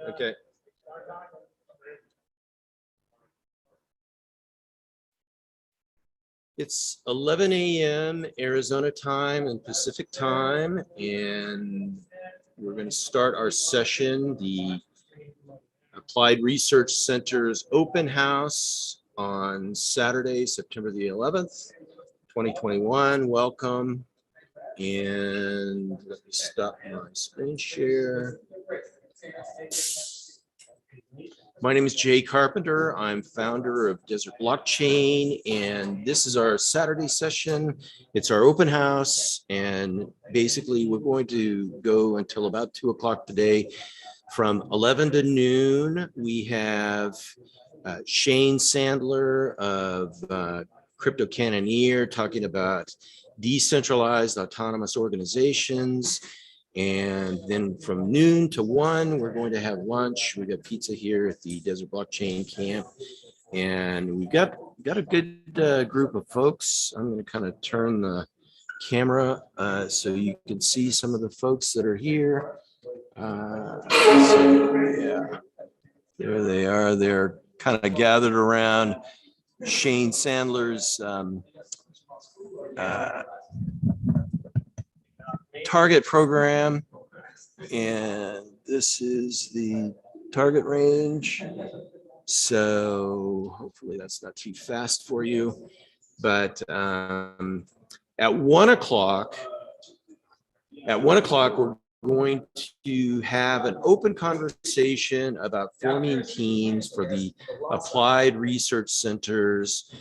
Okay. It's 11 a.m. Arizona time and Pacific time, and we're going to start our session, the Applied Research Center's open house on Saturday, September the 11th, 2021. Welcome. And let me stop my screen share. My name is Jay Carpenter. I'm founder of Desert Blockchain, and this is our Saturday session. It's our open house, and basically we're going to go until about 2 o'clock today. From 11 to noon, we have Shane Sandler of Crypto Cannoneer talking about decentralized autonomous organizations. And then from noon to 1, we're going to have lunch. We got pizza here at the Desert Blockchain camp. And we've got a good group of folks. I'm going to kind of turn the camera so you can see some of the folks that are here. So, yeah, there they are. They're kind of gathered around Shane Sandler's target program, and this is the target range. So hopefully that's not too fast for you, but at 1 o'clock we're going to have an open conversation about forming teams for the Applied Research Center's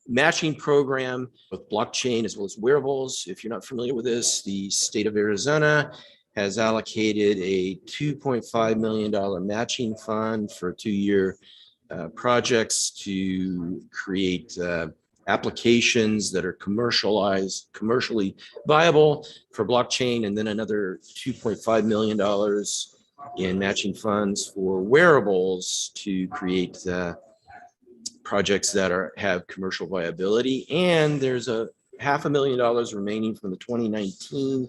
matching program with blockchain as well as wearables. If you're not familiar with this, the state of Arizona has allocated a $2.5 million matching fund for 2-year projects to create applications that are commercially viable for blockchain, and then another $2.5 million in matching funds for wearables to create projects that have commercial viability. And there's a $500,000 remaining from the 2019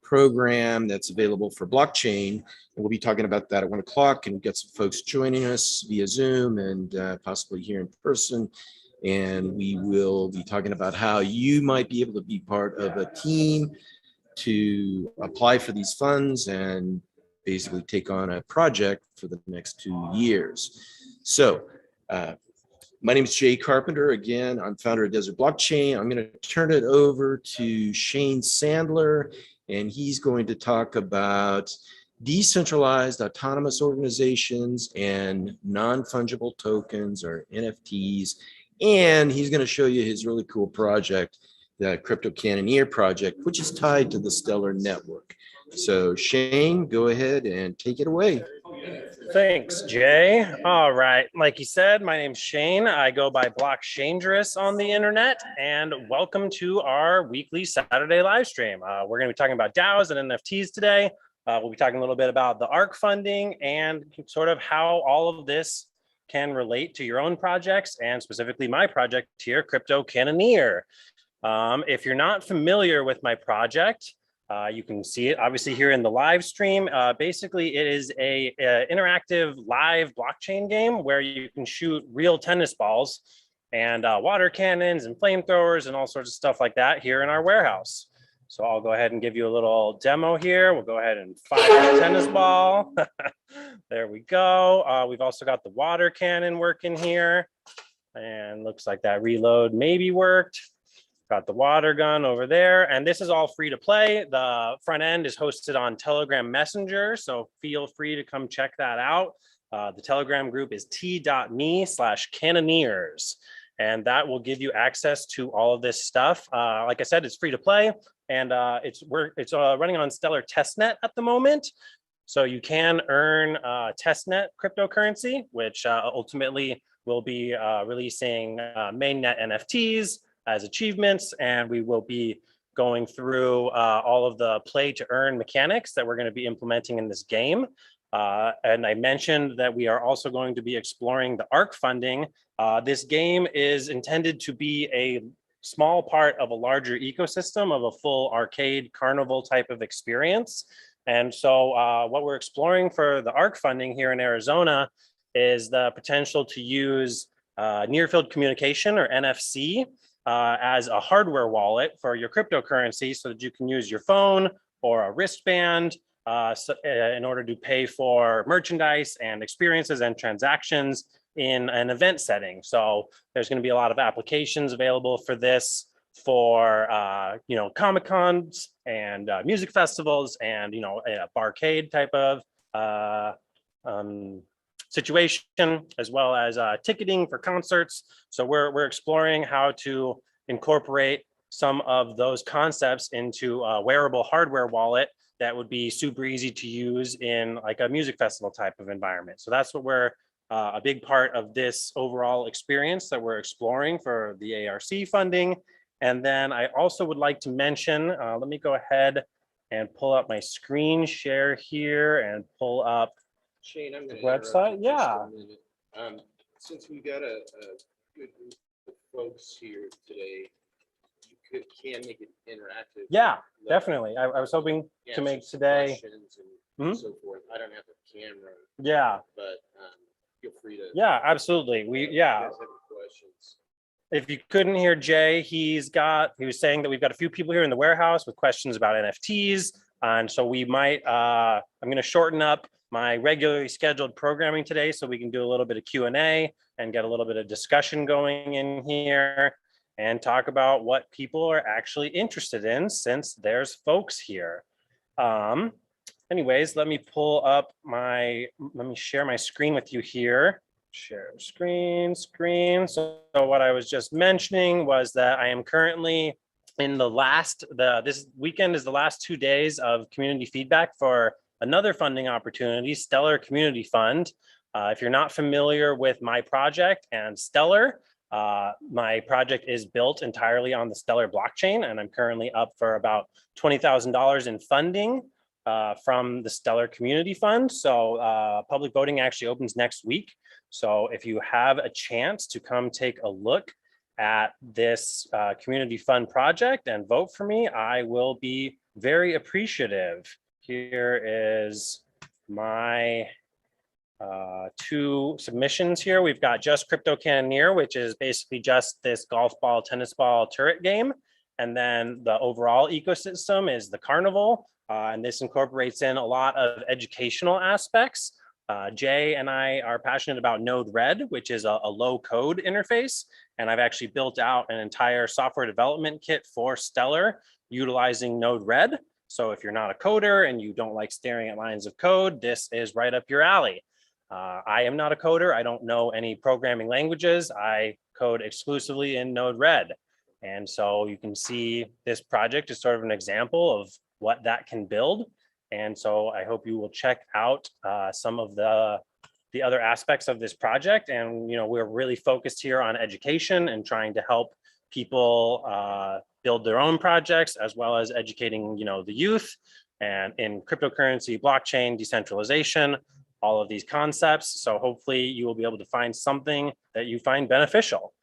program that's available for blockchain. And we'll be talking about that at 1 o'clock, and we've got some folks joining us via Zoom and possibly here in person. And we will be talking about how you might be able to be part of a team to apply for these funds and basically take on a project for the next 2 years. So my name is Jay Carpenter. Again, I'm founder of Desert Blockchain. I'm going to turn it over to Shane Sandler, and he's going to talk about decentralized autonomous organizations and non-fungible tokens, or NFTs. And he's going to show you his really cool project, the Crypto Cannoneer project, which is tied to the Stellar Network. So Shane, go ahead and take it away. Thanks, Jay. All right. Like you said, my name's Shane. I go by Blockshangerous on the internet, and welcome to our weekly Saturday live stream. We're going to be talking about DAOs and NFTs today. We'll be talking a little bit about the ARC funding and sort of how all of this can relate to your own projects, and specifically my project here, Crypto Cannoneer. If you're not familiar with my project, you can see it obviously here in the live stream. Basically, it is a interactive live blockchain game where you can shoot real tennis balls and water cannons and flamethrowers and all sorts of stuff like that here in our warehouse. So I'll go ahead and give you a little demo here. We'll go ahead and fire the tennis ball. There we go. We've also got the water cannon working here, and looks like that reload maybe worked. Got the water gun over there, and this is all free to play. The front end is hosted on Telegram Messenger, so feel free to come check that out. The Telegram group is t.me/cannoneers, and that will give you access to all of this stuff. Like I said, it's free to play, and it's running on Stellar Testnet at the moment. So you can earn testnet cryptocurrency, which ultimately will be releasing mainnet NFTs as achievements, and we will be going through all of the play to earn mechanics that we're going to be implementing in this game. And I mentioned that we are also going to be exploring the ARC funding. This game is intended to be a small part of a larger ecosystem of a full arcade carnival type of experience. And so what we're exploring for the ARC funding here in Arizona is the potential to use near field communication, or NFC, as a hardware wallet for your cryptocurrency, so that you can use your phone or a wristband in order to pay for merchandise and experiences and transactions in an event setting. So there's going to be a lot of applications available for this for Comic Cons and music festivals, and a barcade type of situation, as well as ticketing for concerts. So we're exploring how to incorporate some of those concepts into a wearable hardware wallet that would be super easy to use in like a music festival type of environment. So that's what we're a big part of this overall experience that we're exploring for the ARC funding. And then I also would like to mention, let me go ahead and pull up my screen share here and pull up Shane, I'm going to website. Yeah. Since we got a good group of folks here today, you can make it interactive. Yeah, definitely. I was hoping to make today. And so forth. I don't have a camera. Yeah. But feel free to. Yeah, absolutely. If you guys have any questions. If you couldn't hear Jay, he was saying that we've got a few people here in the warehouse with questions about NFTs. And so we might, I'm going to shorten up my regularly scheduled programming today so we can do a little bit of Q&A and get a little bit of discussion going in here and talk about what people are actually interested in, since there's folks here. Anyways, let me share my screen with you here. Share screen. So what I was just mentioning was that I am currently in this weekend is the last 2 days of community feedback for another funding opportunity, Stellar Community Fund. If you're not familiar with my project and Stellar, my project is built entirely on the Stellar blockchain, and I'm currently up for about $20,000 in funding from the Stellar Community Fund. So public voting actually opens next week. So if you have a chance to come take a look at this community fund project and vote for me, I will be very appreciative. Here is my 2 submissions here. We've got Just Crypto Cannoneer, which is basically just this golf ball, tennis ball turret game. And then the overall ecosystem is the carnival. And this incorporates in a lot of educational aspects. Jay and I are passionate about Node-RED, which is a low code interface. And I've actually built out an entire software development kit for Stellar utilizing Node-RED. So if you're not a coder and you don't like staring at lines of code, this is right up your alley. I am not a coder. I don't know any programming languages. I code exclusively in Node-RED. And so you can see this project is sort of an example of what that can build. And so I hope you will check out some of the other aspects of this project. And we're really focused here on education and trying to help people build their own projects, as well as educating the youth and in cryptocurrency, blockchain, decentralization, all of these concepts. So hopefully you will be able to find something that you find beneficial.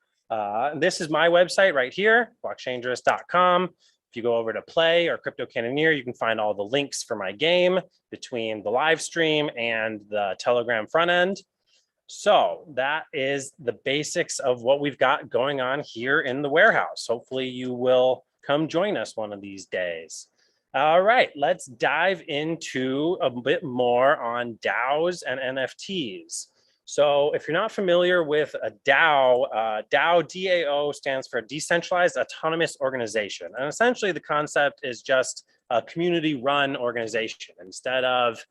This is my website right here, blockchaingerous.com. If you go over to Play or Crypto Cannoneer, you can find all the links for my game between the live stream and the Telegram front end. So that is the basics of what we've got going on here in the warehouse. Hopefully you will come join us one of these days. All right, let's dive into a bit more on DAOs and NFTs. So if you're not familiar with a DAO, DAO stands for Decentralized Autonomous Organization. And essentially the concept is just a community-run organization instead of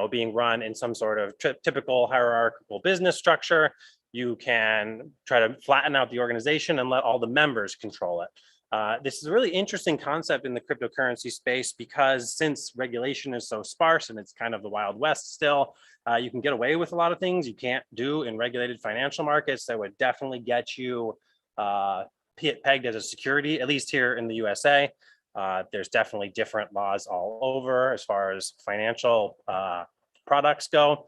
being run in some sort of typical hierarchical business structure. You can try to flatten out the organization and let all the members control it. This is a really interesting concept in the cryptocurrency space because since regulation is so sparse and it's kind of the Wild West still, you can get away with a lot of things you can't do in regulated financial markets that would definitely get you pegged as a security, at least here in the USA. There's definitely different laws all over as far as financial products go.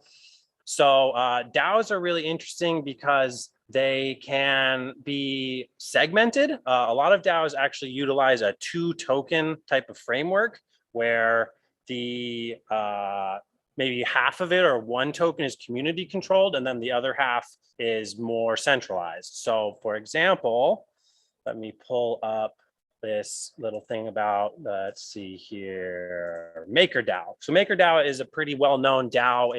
So DAOs are really interesting because they can be segmented. A lot of DAOs actually utilize a 2-token type of framework where the maybe half of it or 1 token is community controlled and then the other half is more centralized. So for example, let me pull up this little thing about, let's see here, MakerDAO. So MakerDAO is a pretty well-known DAO.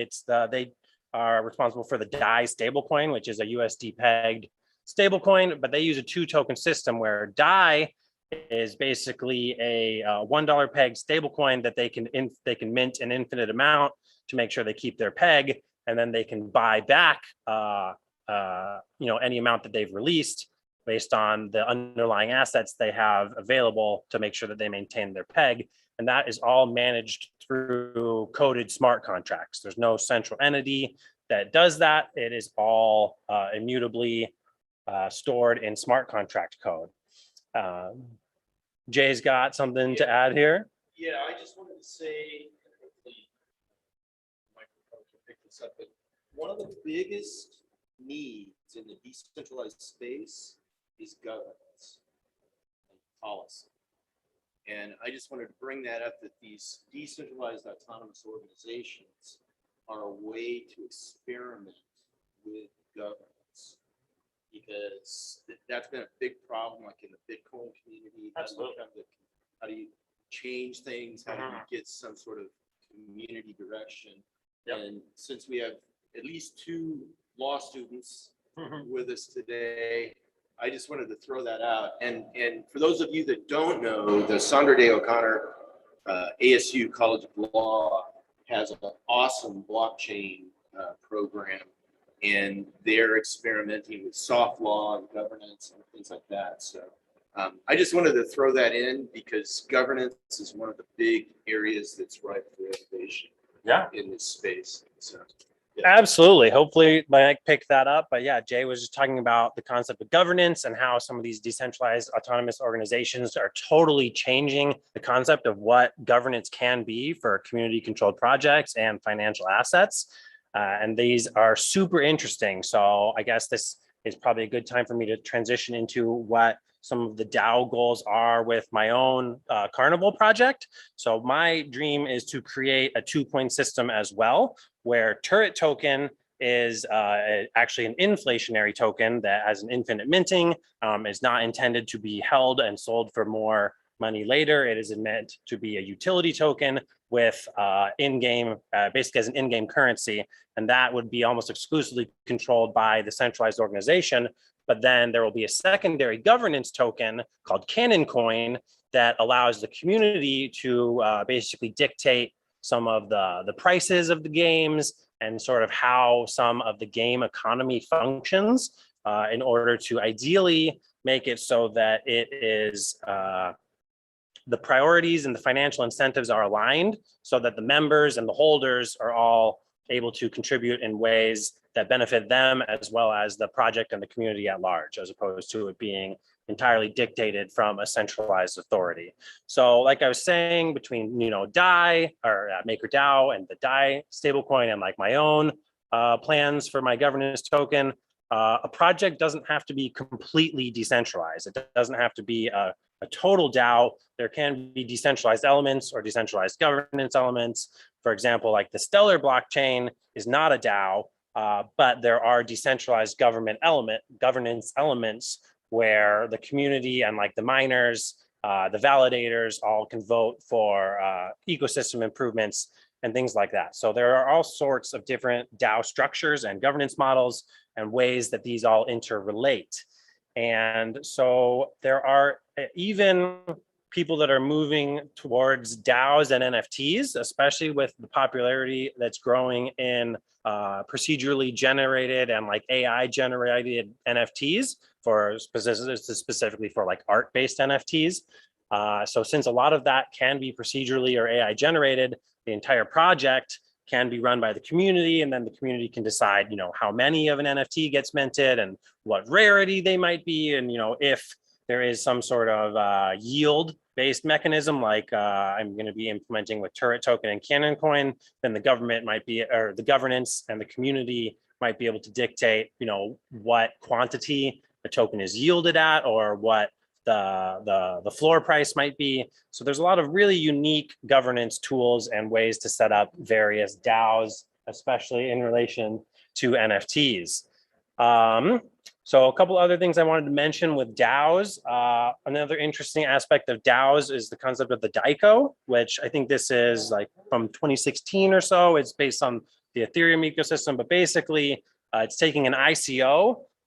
They are responsible for the DAI stablecoin, which is a USD pegged stablecoin, but they use a 2-token system where DAI is basically a $1 peg stablecoin that they can mint an infinite amount to make sure they keep their peg, and then they can buy back any amount that they've released based on the underlying assets they have available to make sure that they maintain their peg. And that is all managed through coded smart contracts. There's no central entity that does that. It is all immutably stored in smart contract code. Jay's got something to add here. Yeah, I just wanted to say, hopefully, microphone can pick this up, but one of the biggest needs in the decentralized space is governance and policy. And I just wanted to bring that up, that these decentralized autonomous organizations are a way to experiment with governance, because that's been a big problem, like in the Bitcoin community. Absolutely. How do you change things? How do you get some sort of community direction? Yep. And since we have at least 2 law students with us today, I just wanted to throw that out. And for those of you that don't know, the Sandra Day O'Connor ASU College of Law has an awesome blockchain program, and they're experimenting with soft law and governance and things like that. So I just wanted to throw that in because governance is one of the big areas that's ripe for innovation in this space. So. Yeah. Absolutely. Hopefully Mike picked that up. But yeah, Jay was just talking about the concept of governance and how some of these decentralized autonomous organizations are totally changing the concept of what governance can be for community controlled projects and financial assets. And these are super interesting. So I guess this is probably a good time for me to transition into what some of the DAO goals are with my own Carnival project. So my dream is to create a 2-coin system as well, where Turret token is actually an inflationary token that has an infinite minting, is not intended to be held and sold for more money later. It is meant to be a utility token with in-game, basically as an in-game currency. And that would be almost exclusively controlled by the centralized organization. But then there will be a secondary governance token called Cannon Coin that allows the community to basically dictate some of the prices of the games and sort of how some of the game economy functions in order to ideally make it so that it is the priorities and the financial incentives are aligned so that the members and the holders are all able to contribute in ways that benefit them as well as the project and the community at large, as opposed to it being entirely dictated from a centralized authority. So like I was saying, between DAI or MakerDAO and the DAI stablecoin and like my own plans for my governance token, a project doesn't have to be completely decentralized. It doesn't have to be a total DAO. There can be decentralized elements or decentralized governance elements. For example, like the Stellar blockchain is not a DAO, but there are decentralized governance elements where the community and like the miners, the validators all can vote for ecosystem improvements and things like that. So there are all sorts of different DAO structures and governance models and ways that these all interrelate. And so there are even people that are moving towards DAOs and NFTs, especially with the popularity that's growing in procedurally generated and like AI generated NFTs for specifically for like art-based NFTs. So since a lot of that can be procedurally or AI generated, the entire project can be run by the community, and then the community can decide, how many of an NFT gets minted and what rarity they might be, and if there is some sort of yield-based mechanism, like I'm going to be implementing with Turret token and Cannon Coin, then the government might be, or the governance and the community might be able to dictate, what quantity the token is yielded at, or what the floor price might be. So there's a lot of really unique governance tools and ways to set up various DAOs, especially in relation to NFTs. So a couple other things I wanted to mention with DAOs. Another interesting aspect of DAOs is the concept of the DICO, which I think this is like from 2016 or so. It's based on the Ethereum ecosystem, but basically it's taking an ICO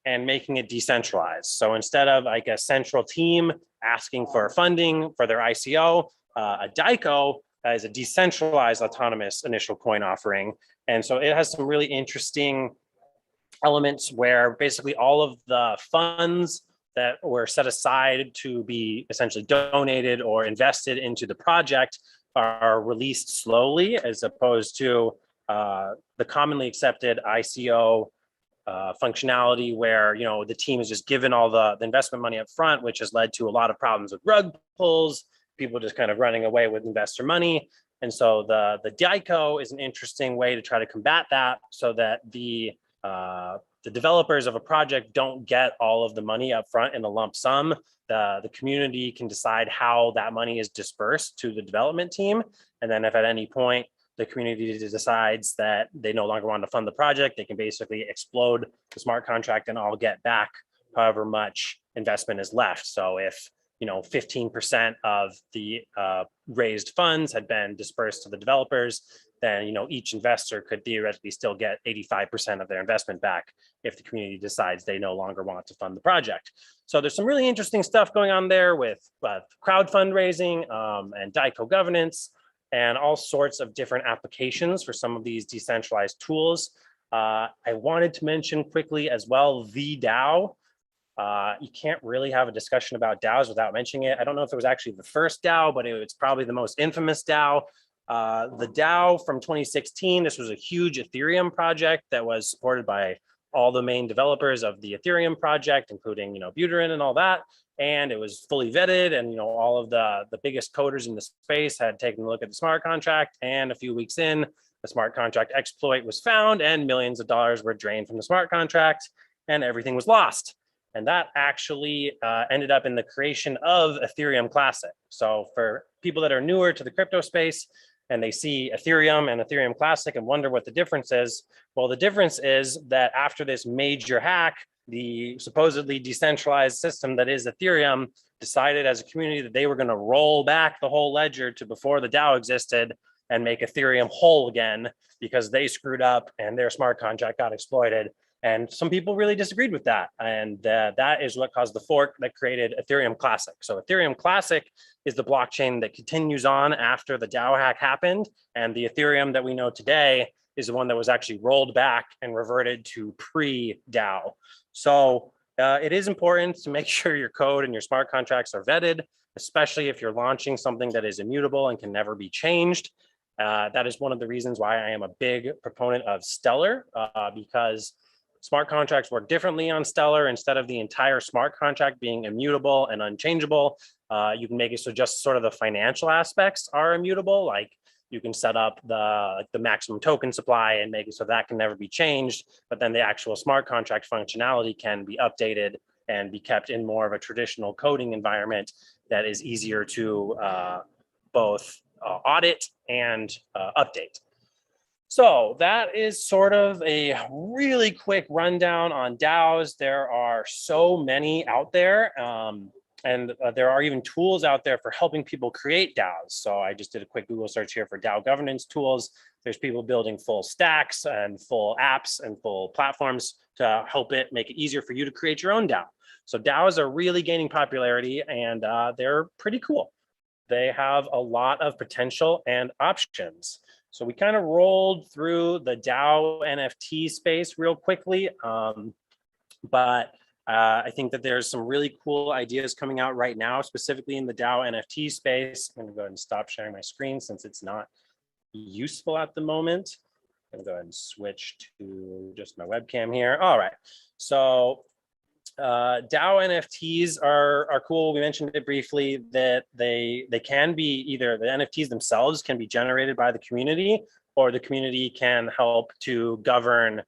and making it decentralized. So instead of like a central team asking for funding for their ICO, a DICO is a decentralized autonomous initial coin offering. And so it has some really interesting elements where basically all of the funds that were set aside to be essentially donated or invested into the project are released slowly, as opposed to the commonly accepted ICO functionality where the team is just given all the investment money up front, which has led to a lot of problems with rug pulls, people just kind of running away with investor money. And so the DICO is an interesting way to try to combat that, so that the developers of a project don't get all of the money up front in a lump sum. The community can decide how that money is dispersed to the development team. And then if at any point the community decides that they no longer want to fund the project, they can basically explode the smart contract and all get back however much investment is left. So if 15% of the raised funds had been dispersed to the developers, then each investor could theoretically still get 85% of their investment back if the community decides they no longer want to fund the project. So there's some really interesting stuff going on there with crowd fundraising and DICO governance and all sorts of different applications for some of these decentralized tools. I wanted to mention quickly as well, the DAO. You can't really have a discussion about DAOs without mentioning it. I don't know if it was actually the first DAO, but it's probably the most infamous DAO. The DAO from 2016, this was a huge Ethereum project that was supported by all the main developers of the Ethereum project, including Buterin and all that. And it was fully vetted, and all of the biggest coders in the space had taken a look at the smart contract. And a few weeks in, the smart contract exploit was found, and millions of dollars were drained from the smart contract, and everything was lost. And that actually ended up in the creation of Ethereum Classic. So for people that are newer to the crypto space and they see Ethereum and Ethereum Classic and wonder what the difference is, well, the difference is that after this major hack, the supposedly decentralized system that is Ethereum decided as a community that they were going to roll back the whole ledger to before the DAO existed and make Ethereum whole again, because they screwed up and their smart contract got exploited. And some people really disagreed with that. And that is what caused the fork that created Ethereum Classic. So Ethereum Classic is the blockchain that continues on after the DAO hack happened. And the Ethereum that we know today is the one that was actually rolled back and reverted to pre-DAO. So it is important to make sure your code and your smart contracts are vetted, especially if you're launching something that is immutable and can never be changed. That is one of the reasons why I am a big proponent of Stellar, because smart contracts work differently on Stellar. Instead of the entire smart contract being immutable and unchangeable, you can make it so just sort of the financial aspects are immutable. Like you can set up the maximum token supply and make it so that can never be changed, but then the actual smart contract functionality can be updated and be kept in more of a traditional coding environment that is easier to both audit and update. So that is sort of a really quick rundown on DAOs. There are so many out there, and there are even tools out there for helping people create DAOs. So I just did a quick Google search here for DAO governance tools. There's people building full stacks and full apps and full platforms to help make it easier for you to create your own DAO. So DAOs are really gaining popularity, and they're pretty cool. They have a lot of potential and options. So we kind of rolled through the DAO NFT space real quickly, but I think that there's some really cool ideas coming out right now, specifically in the DAO NFT space. I'm going to go ahead and stop sharing my screen since it's not useful at the moment. I'm going to go ahead and switch to just my webcam here. All right. So DAO NFTs are cool. We mentioned it briefly that they can be either the NFTs themselves can be generated by the community, or the community can help to govern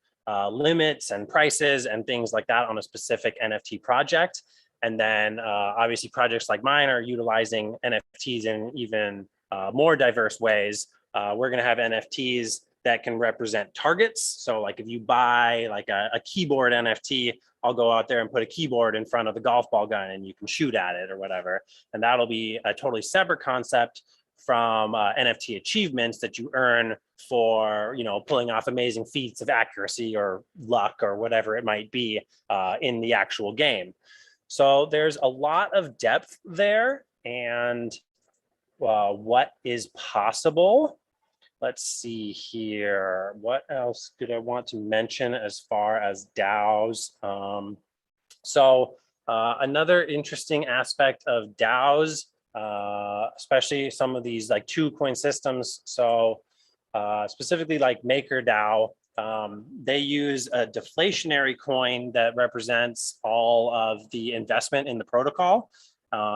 limits and prices and things like that on a specific NFT project. And then obviously projects like mine are utilizing NFTs in even more diverse ways. We're going to have NFTs that can represent targets. So like if you buy like a keyboard NFT, I'll go out there and put a keyboard in front of the golf ball gun and you can shoot at it or whatever. And that'll be a totally separate concept from NFT achievements that you earn for, you know, pulling off amazing feats of accuracy or luck or whatever it might be in the actual game. So there's a lot of depth there, and what is possible. Let's see here. What else did I want to mention as far as DAOs? Another interesting aspect of DAOs, especially some of these like two coin systems. So specifically like MakerDAO, they use a deflationary coin that represents all of the investment in the protocol.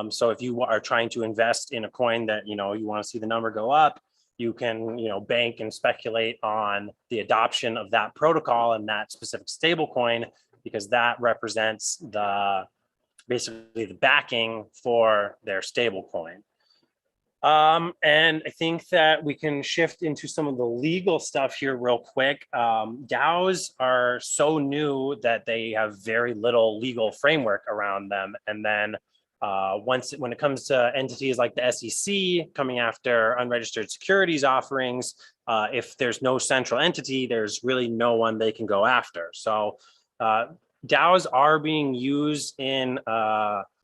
So if you are trying to invest in a coin that, you know, you want to see the number go up, you can, you know, bank and speculate on the adoption of that protocol and that specific stable coin, because that represents basically the backing for their stable coin. And I think that we can shift into some of the legal stuff here real quick. DAOs are so new that they have very little legal framework around them. And then when it comes to entities like the SEC coming after unregistered securities offerings, if there's no central entity, there's really no one they can go after. So DAOs are being used in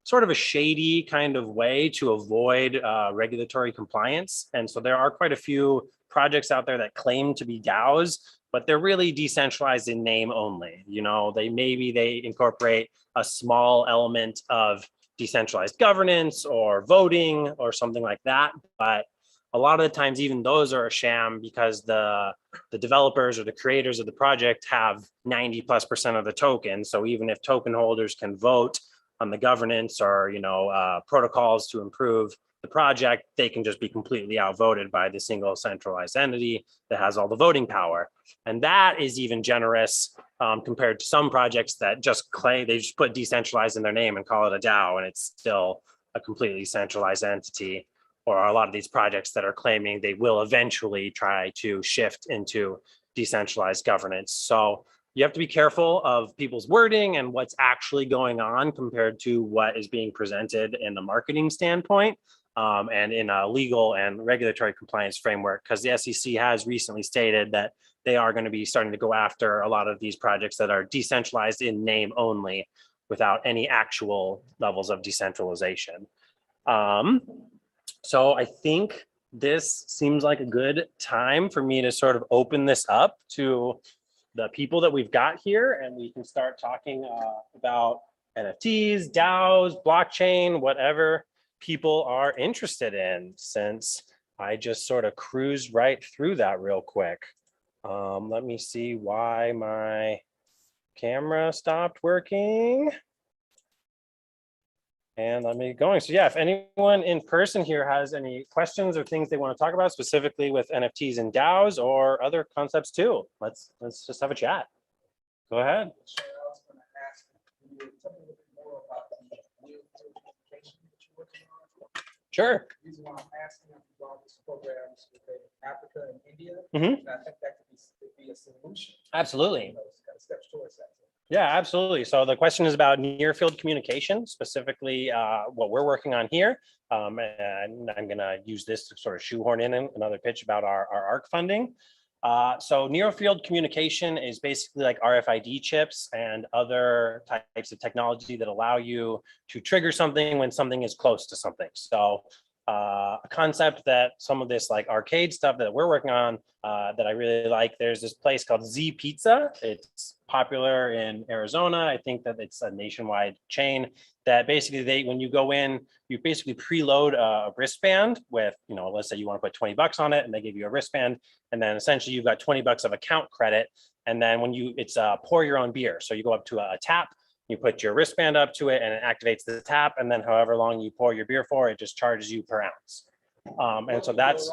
sort of a shady kind of way to avoid regulatory compliance. And so there are quite a few projects out there that claim to be DAOs, but they're really decentralized in name only. You know, they incorporate a small element of decentralized governance or voting or something like that. But a lot of the times, even those are a sham, because the developers or the creators of the project have 90+% of the token. So even if token holders can vote on the governance or, you know, protocols to improve the project, they can just be completely outvoted by the single centralized entity that has all the voting power. And that is even generous compared to some projects that just they just put decentralized in their name and call it a DAO, and it's still a completely centralized entity. Or a lot of these projects that are claiming they will eventually try to shift into decentralized governance. So you have to be careful of people's wording and what's actually going on compared to what is being presented in the marketing standpoint and in a legal and regulatory compliance framework, because the SEC has recently stated that they are going to be starting to go after a lot of these projects that are decentralized in name only without any actual levels of decentralization. So I think this seems like a good time for me to sort of open this up to the people that we've got here, and we can start talking about NFTs, DAOs, blockchain, whatever people are interested in, since I just sort of cruised right through that real quick. Let me see why my camera stopped working. And let me get going. So yeah, if anyone in person here has any questions or things they want to talk about specifically with NFTs and DAOs or other concepts too, let's just have a chat. Go ahead. Sure. The reason why I'm asking about these programs within Africa and India, Mhm. and I think that could be a solution. Absolutely. You know, it's kind of steps towards that. Yeah, absolutely. So the question is about near field communication, specifically what we're working on here. And I'm going to use this to sort of shoehorn in another pitch about our ARC funding. So near field communication is basically like RFID chips and other types of technology that allow you to trigger something when something is close to something. So a concept that some of this like arcade stuff that we're working on that I really like, there's this place called Z Pizza. It's popular in Arizona. I think that it's a nationwide chain that basically when you go in, you basically preload a wristband with, you know, let's say you want to put 20 bucks on it and they give you a wristband. And then essentially you've got 20 bucks of account credit. And then when it's pour your own beer. So you go up to a tap, you put your wristband up to it and it activates the tap. And then however long you pour your beer for, it just charges you per ounce. And so that's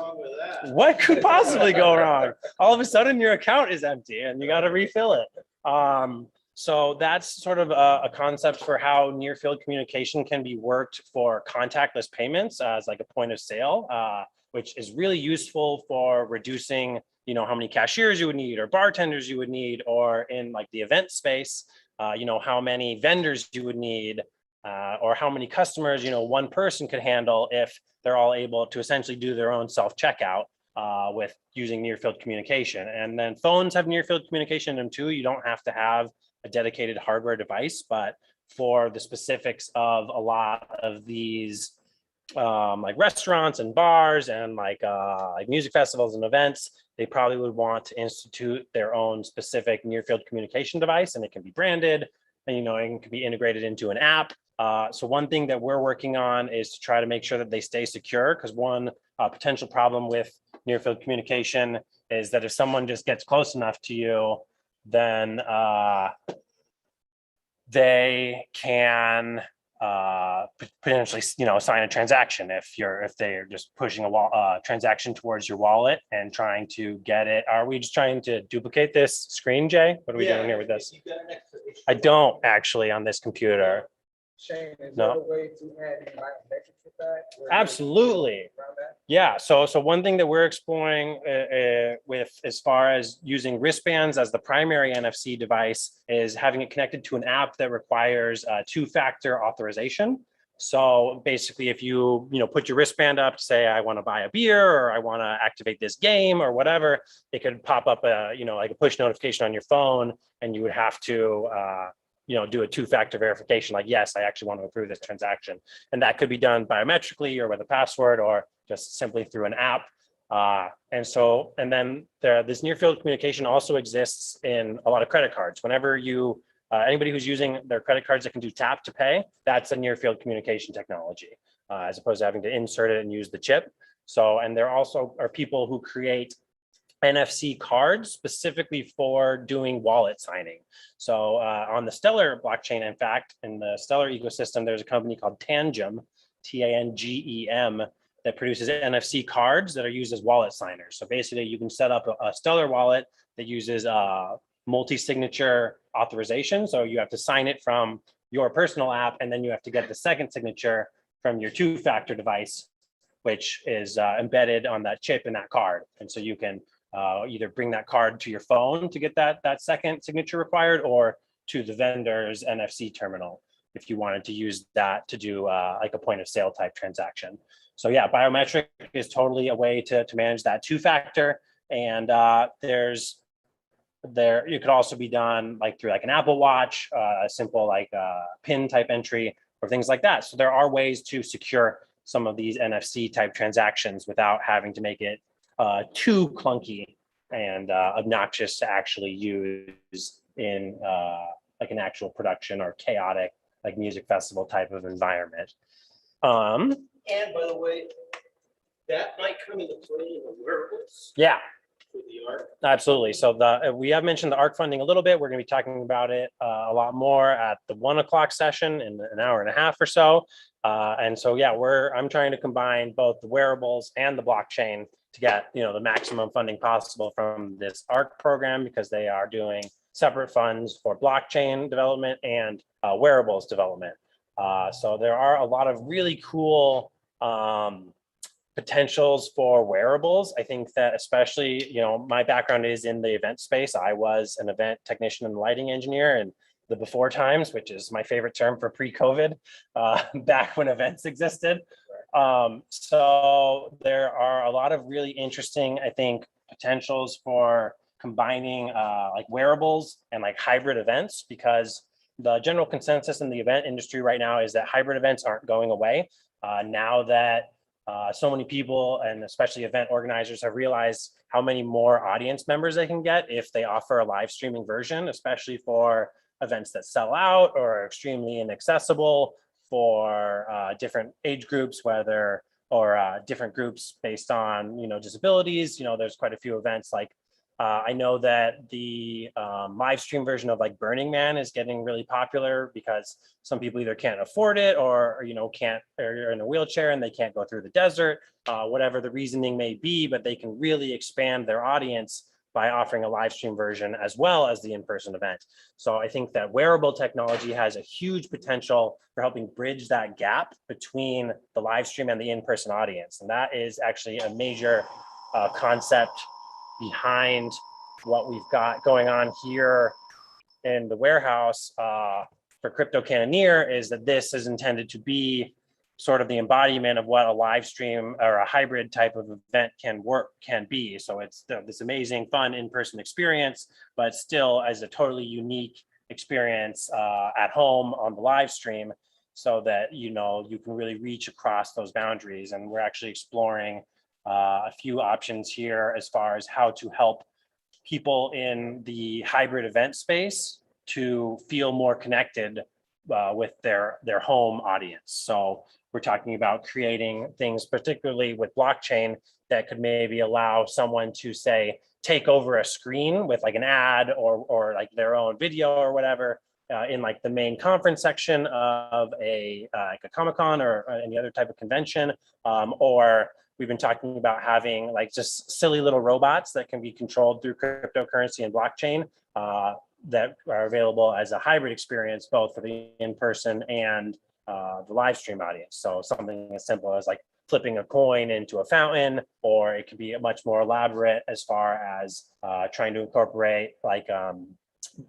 what could possibly go wrong. All of a sudden your account is empty and you got to refill it. So that's sort of a concept for how near field communication can be worked for contactless payments as like a point of sale, which is really useful for reducing, how many cashiers you would need or bartenders you would need, or in like the event space, how many vendors you would need, or how many customers, one person could handle if they're all able to essentially do their own self-checkout with using near field communication. And then phones have near field communication in them too. You don't have to have a dedicated hardware device, but for the specifics of a lot of these like restaurants and bars and like music festivals and events, they probably would want to institute their own specific near field communication device, and it can be branded and it can be integrated into an app. So one thing that we're working on is to try to make sure that they stay secure, because one potential problem with near field communication is that if someone just gets close enough to you, then they can potentially sign a transaction if they're just pushing a transaction towards your wallet and trying to get it. Are we just trying to duplicate this screen, Jay? What are we doing here with this? I don't actually on this computer. Shane, is No. there a way to add biometrics with that? Absolutely. Yeah. So one thing that we're exploring with as far as using wristbands as the primary NFC device is having it connected to an app that requires two-factor authorization. So basically, if you put your wristband up to say, I want to buy a beer or I want to activate this game or whatever, it could pop up like a push notification on your phone, and you would have to do a two-factor verification, like, yes, I actually want to approve this transaction. And that could be done biometrically or with a password or just simply through an app. And then this near field communication also exists in a lot of credit cards. Whenever anybody who's using their credit cards that can do tap to pay, that's a near field communication technology, as opposed to having to insert it and use the chip. So, and there also are people who create NFC cards specifically for doing wallet signing. So on the Stellar blockchain, in fact, in the Stellar ecosystem, there's a company called Tangem, Tangem, that produces NFC cards that are used as wallet signers. So basically, you can set up a Stellar wallet that uses multi-signature authorization. So you have to sign it from your personal app, and then you have to get the second signature from your two-factor device, which is embedded on that chip in that card. And so you can either bring that card to your phone to get that second signature required, or to the vendor's NFC terminal if you wanted to use that to do like a point of sale type transaction. So yeah, biometric is totally a way to manage that two-factor. And it could also be done like through like an Apple Watch, a simple like PIN type entry or things like that. So there are ways to secure some of these NFC type transactions without having to make it too clunky and obnoxious to actually use in like an actual production or chaotic like music festival type of environment. And by the way, that might come into play in the wearables. Yeah. For the ARC. Absolutely. So we have mentioned the ARC funding a little bit. We're going to be talking about it a lot more at the 1 o'clock session in an hour and a half or so. And so, yeah, I'm trying to combine both the wearables and the blockchain to get, the maximum funding possible from this ARC program, because they are doing separate funds for blockchain development and wearables development. So there are a lot of really cool potentials for wearables. I think that especially, my background is in the event space. I was an event technician and lighting engineer in the before times, which is my favorite term for pre-COVID, back when events existed. So there are a lot of really interesting, I think, potentials for combining like wearables and like hybrid events, because the general consensus in the event industry right now is that hybrid events aren't going away. Now that so many people, and especially event organizers, have realized how many more audience members they can get if they offer a live streaming version, especially for events that sell out or are extremely inaccessible for different age groups, different groups based on, disabilities. There's quite a few events like I know that the live stream version of like Burning Man is getting really popular because some people either can't afford it or are in a wheelchair and they can't go through the desert, whatever the reasoning may be, but they can really expand their audience by offering a live stream version as well as the in-person event. So I think that wearable technology has a huge potential for helping bridge that gap between the live stream and the in-person audience. And that is actually a major concept behind what we've got going on here in the warehouse for Crypto Cannoneer, is that this is intended to be sort of the embodiment of what a live stream or a hybrid type of event can be. So it's this amazing, fun in-person experience, but still as a totally unique experience at home on the live stream, so that you can really reach across those boundaries. And we're actually exploring a few options here as far as how to help people in the hybrid event space to feel more connected with their home audience. So we're talking about creating things, particularly with blockchain, that could maybe allow someone to say, take over a screen with like an ad or like their own video or whatever in like the main conference section of like a Comic-Con or any other type of convention. Or we've been talking about having like just silly little robots that can be controlled through cryptocurrency and blockchain that are available as a hybrid experience, both for the in-person and the live stream audience. So something as simple as like flipping a coin into a fountain, or it could be much more elaborate as far as trying to incorporate like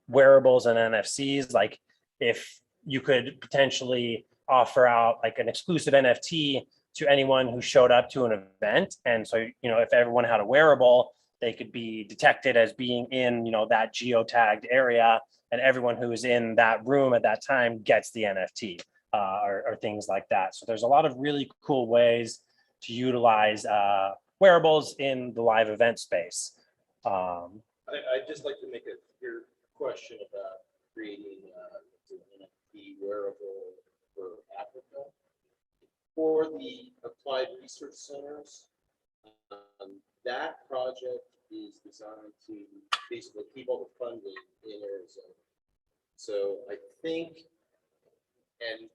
wearables and NFTs. Like if you could potentially offer out like an exclusive NFT to anyone who showed up to an event. And so, if everyone had a wearable, they could be detected as being in, that geotagged area, and everyone who is in that room at that time gets the NFT or things like that. So there's a lot of really cool ways to utilize wearables in the live event space. I'd just like to make a clear question about creating an NFT wearable for Africa. For the applied research centers, that project is designed to basically keep all the funding in Arizona. So I think, and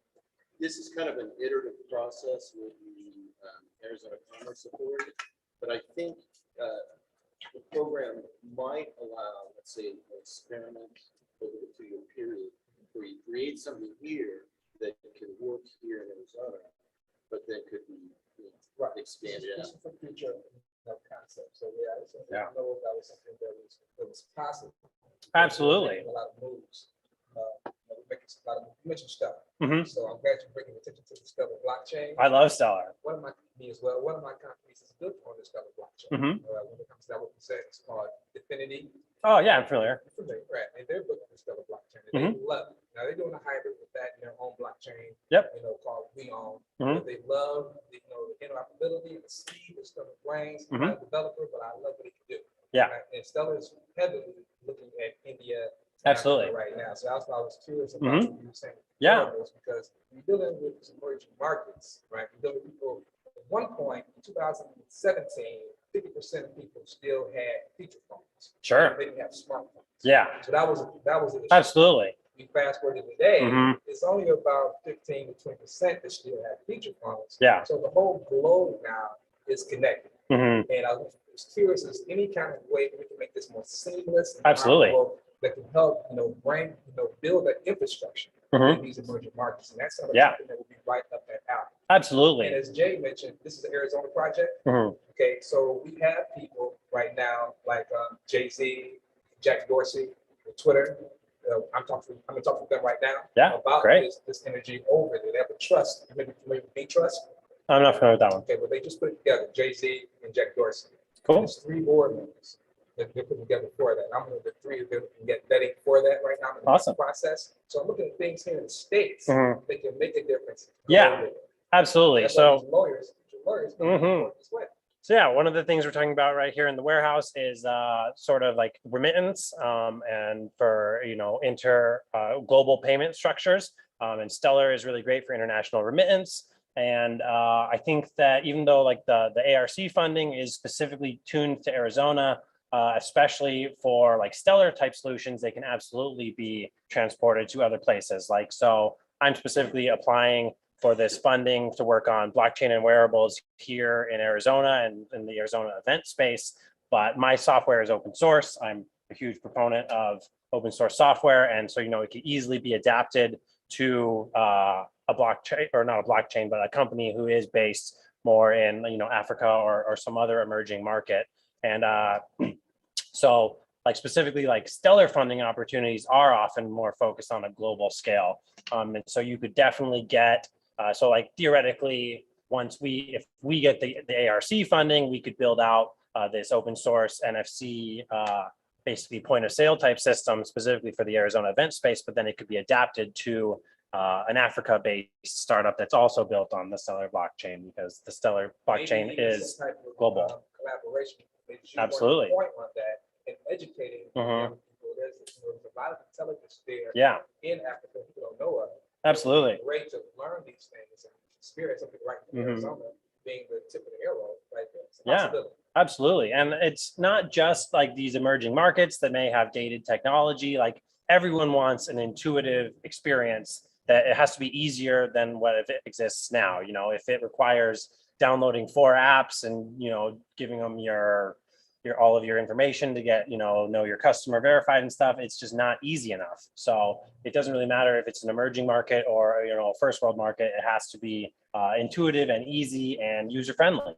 this is kind of an iterative process with the Arizona Commerce Authority, but I think the program might allow, let's say, an experiment over the 2-year period where you create something here that can work here in Arizona, but then could be expanded out. This is for future concept. So I know that was something that was possible. Absolutely. A lot of moves. We're making a lot of mention stuff. Mhm. So I'm glad you're bringing attention to Discover Blockchain. I love Stellar. One of my companies is built on Discover Blockchain. Mhm. When it comes to what we say, it's called Affinity. Oh yeah, I'm familiar. Right, and they're built on Discover Blockchain. And they love it. Now they're doing a hybrid with that in their own blockchain. Yep. Called We Own. Mhm. They love the interoperability, the speed, the stuff it brings. I'm not a developer, but I love what it can do. Yeah. Right? And Stellar is heavily looking at India. Absolutely. Right now, so that's why I was curious about what you were saying. Yeah. Because we're dealing with some emerging markets, right? We're dealing with people. At one point, in 2017, 50% of people still had feature phones. Sure. They didn't have smartphones. Yeah. So that was an issue. Absolutely. We fast forward to today, Mhm. it's only about 15 to 20% that still have feature phones. Yeah. So the whole globe now is connected. Mhm. And I was curious, is any kind of way we can make this more seamless and Absolutely. operable that can help, build that infrastructure Mhm. in these emerging markets. And that's something Yeah. that would be right up that alley. And Absolutely. as Jay mentioned, this is an Arizona project. Mhm. Okay, so we have people right now like Jay-Z, Jack Dorsey, Twitter. I'm gonna talk to them right now Yeah, about great. this energy over there. They have a trust. Maybe B Trust. I'm not familiar with that one. Okay, but they just put it together, Jay-Z and Jack Dorsey. Cool. There's 3 board members that they put together for that. I'm one of the 3 of them can get vetting for that right now in the Awesome. process. So I'm looking at things here in the States Mhm. that can make a difference. Yeah. Absolutely. That's why So these lawyers Mhm. this way. So yeah, one of the things we're talking about right here in the warehouse is sort of like remittance and for global payment structures. And Stellar is really great for international remittance. And I think that even though like the ARC funding is specifically tuned to Arizona, especially for like Stellar type solutions, they can absolutely be transported to other places. Like, so I'm specifically applying for this funding to work on blockchain and wearables here in Arizona and in the Arizona event space. but my software is open source. I'm a huge proponent of open source software. And so, it can easily be adapted to a blockchain, or not a blockchain, but a company who is based more in, Africa or some other emerging market. And so like specifically like stellar funding opportunities are often more focused on a global scale. And so you could definitely get, so like theoretically, if we get the ARC funding, we could build out this open source NFC, basically point of sale type system specifically for the Arizona event space, but then it could be adapted to an Africa-based startup that's also built on the Stellar blockchain, because the Stellar blockchain Maybe is some type of, global. Collaboration. Absolutely. Point on that and educating Mhm. people. There's a lot of intelligence there Yeah, in Africa people don't know of. absolutely. It's great to learn these things and experience something right in Mhm. Arizona, being the tip of the arrow right there. It's a Yeah. possibility. Absolutely. And it's not just like these emerging markets that may have dated technology. Like everyone wants an intuitive experience, that it has to be easier than what if it exists now. If it requires downloading 4 apps and, giving them your all of your information to get, know your customer verified and stuff, it's just not easy enough. So it doesn't really matter if it's an emerging market or, a first world market. It has to be intuitive and easy and user friendly.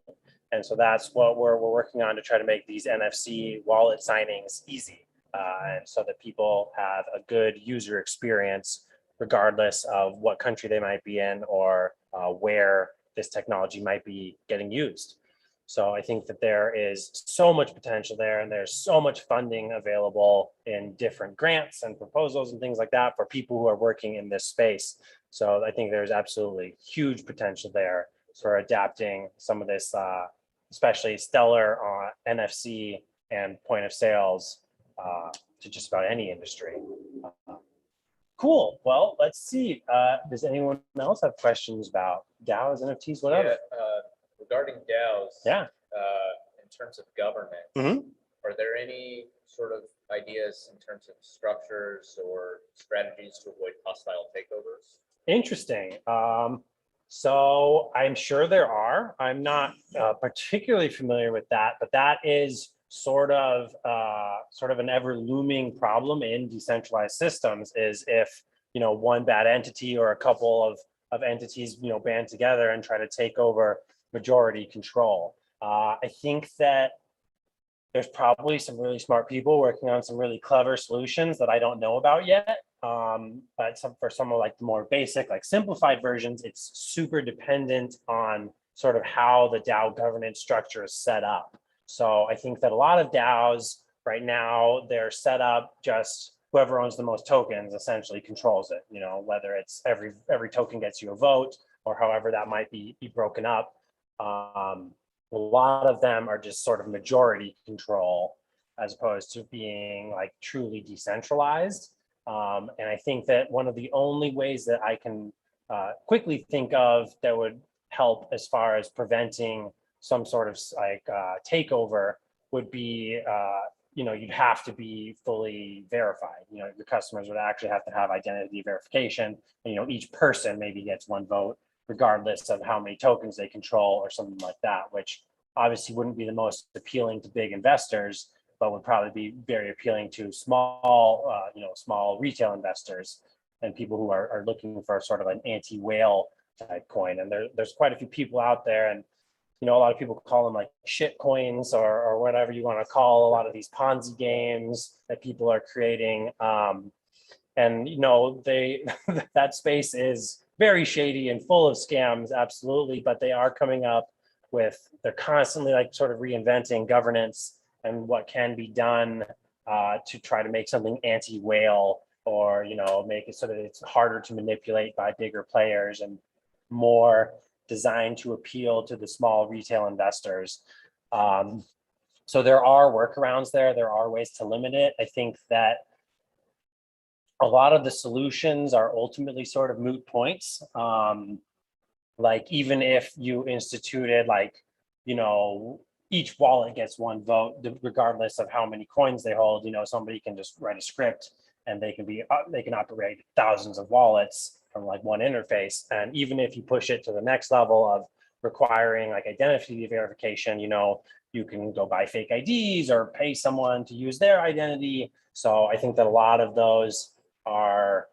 And so that's what we're working on, to try to make these NFC wallet signings easy, and so that people have a good user experience, regardless of what country they might be in or where this technology might be getting used. So I think that there is so much potential there, and there's so much funding available in different grants and proposals and things like that for people who are working in this space. So I think there's absolutely huge potential there for adapting some of this, especially Stellar NFC and point of sales, to just about any industry. Cool. Well, let's see. Does anyone else have questions about DAOs, NFTs, whatever? Yeah, regarding DAOs, Yeah. in terms of governance, Mhm. are there any sort of ideas in terms of structures or strategies to avoid hostile takeovers? Interesting. So I'm sure there are. I'm not particularly familiar with that, but that is sort of an ever looming problem in decentralized systems. Is if one bad entity or a couple of entities band together and try to take over majority control. I think that there's probably some really smart people working on some really clever solutions that I don't know about yet. But for some of like the more basic, like simplified versions, it's super dependent on sort of how the DAO governance structure is set up. So I think that a lot of DAOs right now, they're set up just whoever owns the most tokens essentially controls it, whether it's every token gets you a vote or however that might be broken up. A lot of them are just sort of majority control as opposed to being like truly decentralized. And I think that one of the only ways that I can quickly think of that would help as far as preventing some sort of like takeover would be, you'd have to be fully verified. Your customers would actually have to have identity verification. And, each person maybe gets one vote, regardless of how many tokens they control or something like that, which obviously wouldn't be the most appealing to big investors, but would probably be very appealing to small retail investors and people who are looking for sort of an anti-whale type coin. And there's quite a few people out there, and a lot of people call them like shit coins or whatever you want to call a lot of these Ponzi games that people are creating. And that space is very shady and full of scams, absolutely, but they are coming up they're constantly like sort of reinventing governance and what can be done to try to make something anti-whale, or make it so that it's harder to manipulate by bigger players and more designed to appeal to the small retail investors. So there are workarounds there. There are ways to limit it. I think that a lot of the solutions are ultimately sort of moot points. Like even if you instituted each wallet gets one vote, regardless of how many coins they hold, somebody can just write a script and they can operate thousands of wallets from like one interface. And even if you push it to the next level of requiring like identity verification, you can go buy fake IDs or pay someone to use their identity. So I think that a lot of those are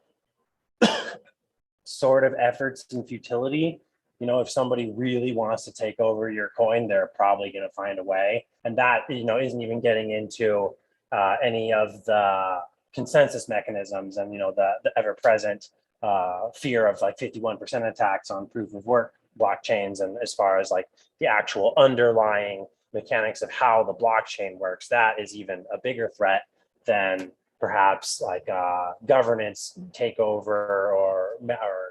sort of efforts in futility. You know, if somebody really wants to take over your coin, they're probably going to find a way. And that, you know, isn't even getting into any of the consensus mechanisms and, you know, the ever-present fear of like 51% attacks on proof of work blockchains. And as far as like the actual underlying mechanics of how the blockchain works, that is even a bigger threat than perhaps like governance takeover or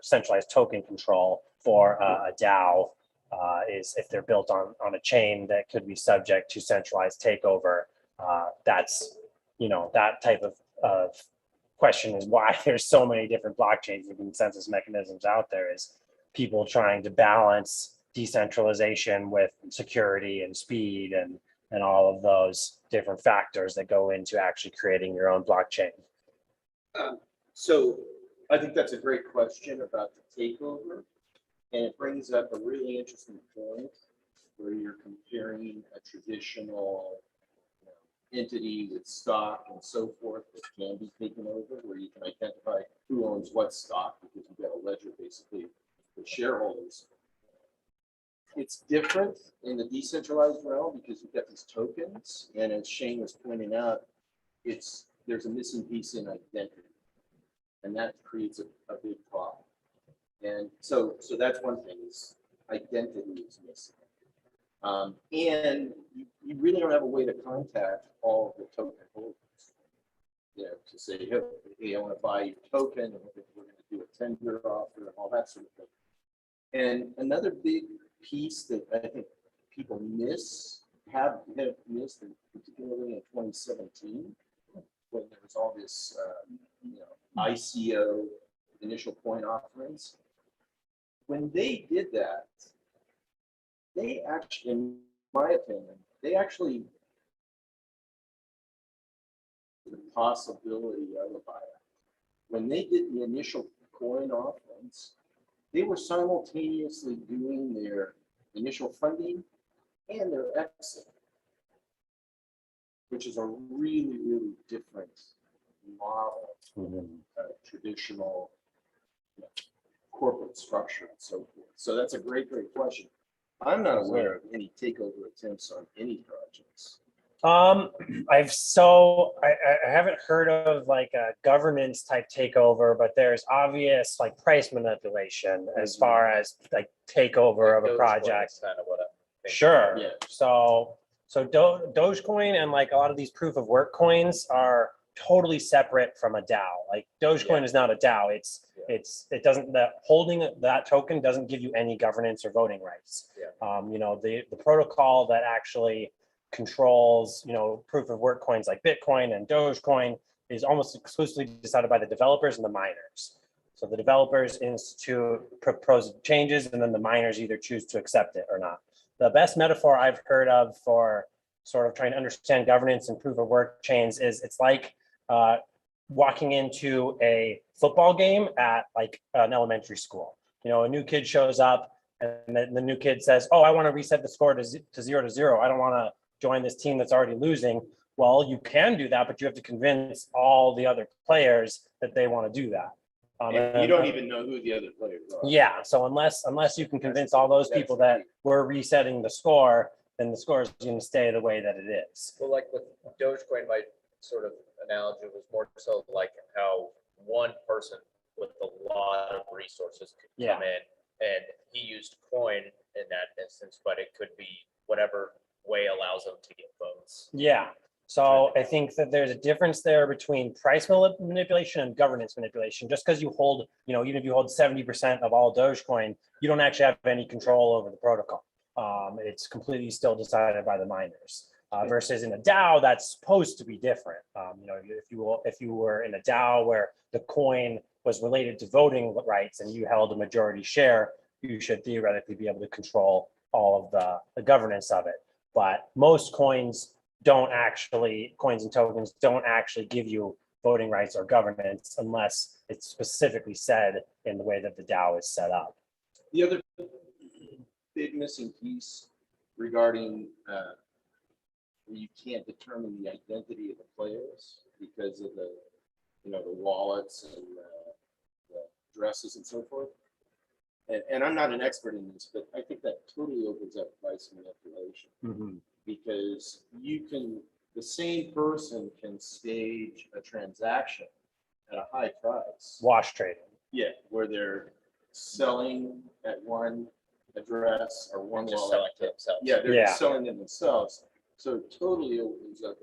centralized token control for a DAO is if they're built on a chain that could be subject to centralized takeover. That's, you know, that type of question is why there's so many different blockchains and consensus mechanisms out there, is people trying to balance decentralization with security and speed and all of those different factors that go into actually creating your own blockchain. So I think that's a great question about the takeover. And it brings up a really interesting point where you're comparing a traditional entity with stock and so forth that can be taken over, where you can identify who owns what stock because you've got a ledger basically with shareholders. It's different in the decentralized realm because you've got these tokens, and as Shane was pointing out, there's a missing piece in identity, and that creates a big problem. And so that's one thing, is identity is missing. And you really don't have a way to contact all of the token holders, you know, to say, hey, I want to buy your token, and we're going to do a tender offer and all that sort of thing. And another big piece that I think people have missed, and particularly in 2017, when there was all this, ICO, initial coin offerings. When they did that, they actually, in my opinion, they actually the possibility of a buyout. When they did the initial coin offerings, they were simultaneously doing their initial funding and their exit, which is a really, really different model from traditional corporate structure and so forth. So that's a great question. I'm not aware of any takeover attempts on any projects. I haven't heard of like a governance type takeover, but there's obvious like price manipulation as far as like takeover of a project. Kind of what I'm thinking. Sure. Yeah. So Dogecoin and like a lot of these proof of work coins are totally separate from a DAO. Like Dogecoin is not a DAO. It doesn't, holding that token doesn't give you any governance or voting rights. Yeah. The protocol that actually controls, proof of work coins like Bitcoin and Dogecoin is almost exclusively decided by the developers and the miners. So the developers propose changes, and then the miners either choose to accept it or not. The best metaphor I've heard of for sort of trying to understand governance and proof of work chains is it's like walking into a football game at like an elementary school. A new kid shows up, and the new kid says, "Oh, I want to reset the score to 0-0. I don't want to join this team that's already losing." Well, you can do that, but you have to convince all the other players that they want to do that. And you don't even know who the other players are. Yeah, so unless you can convince all those people that we're resetting the score, then the score is going to stay the way that it is. Well, like with Dogecoin, my sort of analogy was more so like how one person with a lot of resources could come in, and he used coin in that instance, but it could be whatever way allows them to get votes. Yeah. So I think that there's a difference there between price manipulation and governance manipulation. Just because you hold, even if you hold 70% of all Dogecoin, you don't actually have any control over the protocol. It's completely still decided by the miners. Versus in a DAO, that's supposed to be different. If you were in a DAO where the coin was related to voting rights and you held a majority share, you should theoretically be able to control all of the governance of it. But most coins and tokens don't actually give you voting rights or governance unless it's specifically said in the way that the DAO is set up. The other big missing piece regarding where you can't determine the identity of the players because of the, the wallets and the addresses and so forth. And I'm not an expert in this, but I think that totally opens up price manipulation because the same person can stage a transaction at a high price. Wash trading. Yeah, where they're selling at one address or one Just wallet. selling to themselves. Yeah, they're Yeah. just selling it themselves. So it totally opens up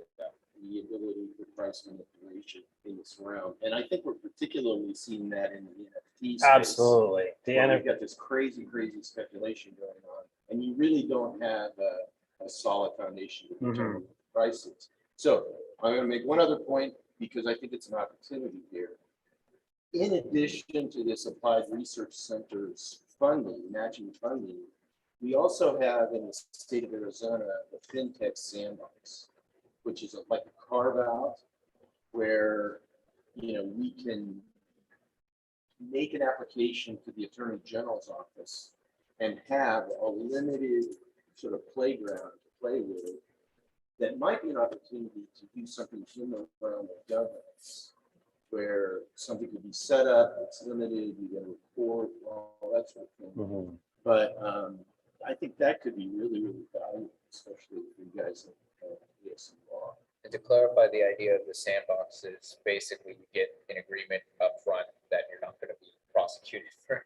the ability for price manipulation in this realm. And I think we're particularly seeing that in the NFT space. Absolutely. The Where we've NFT. got this crazy speculation going on, and you really don't have a solid foundation to determine the prices. So I'm going to make one other point because I think it's an opportunity here. In addition to this applied research center's funding, matching funding, we also have in the state of Arizona the Fintech Sandbox, which is like a carve out where we can make an application to the Attorney General's office and have a limited sort of playground to play with that might be an opportunity to do something in the realm of governance, where something could be set up, it's limited, you get a report, all that sort of thing. But I think that could be really, really valuable, especially if you guys have this law. And to clarify, the idea of the sandbox is basically you get an agreement up front that you're not going to be prosecuted for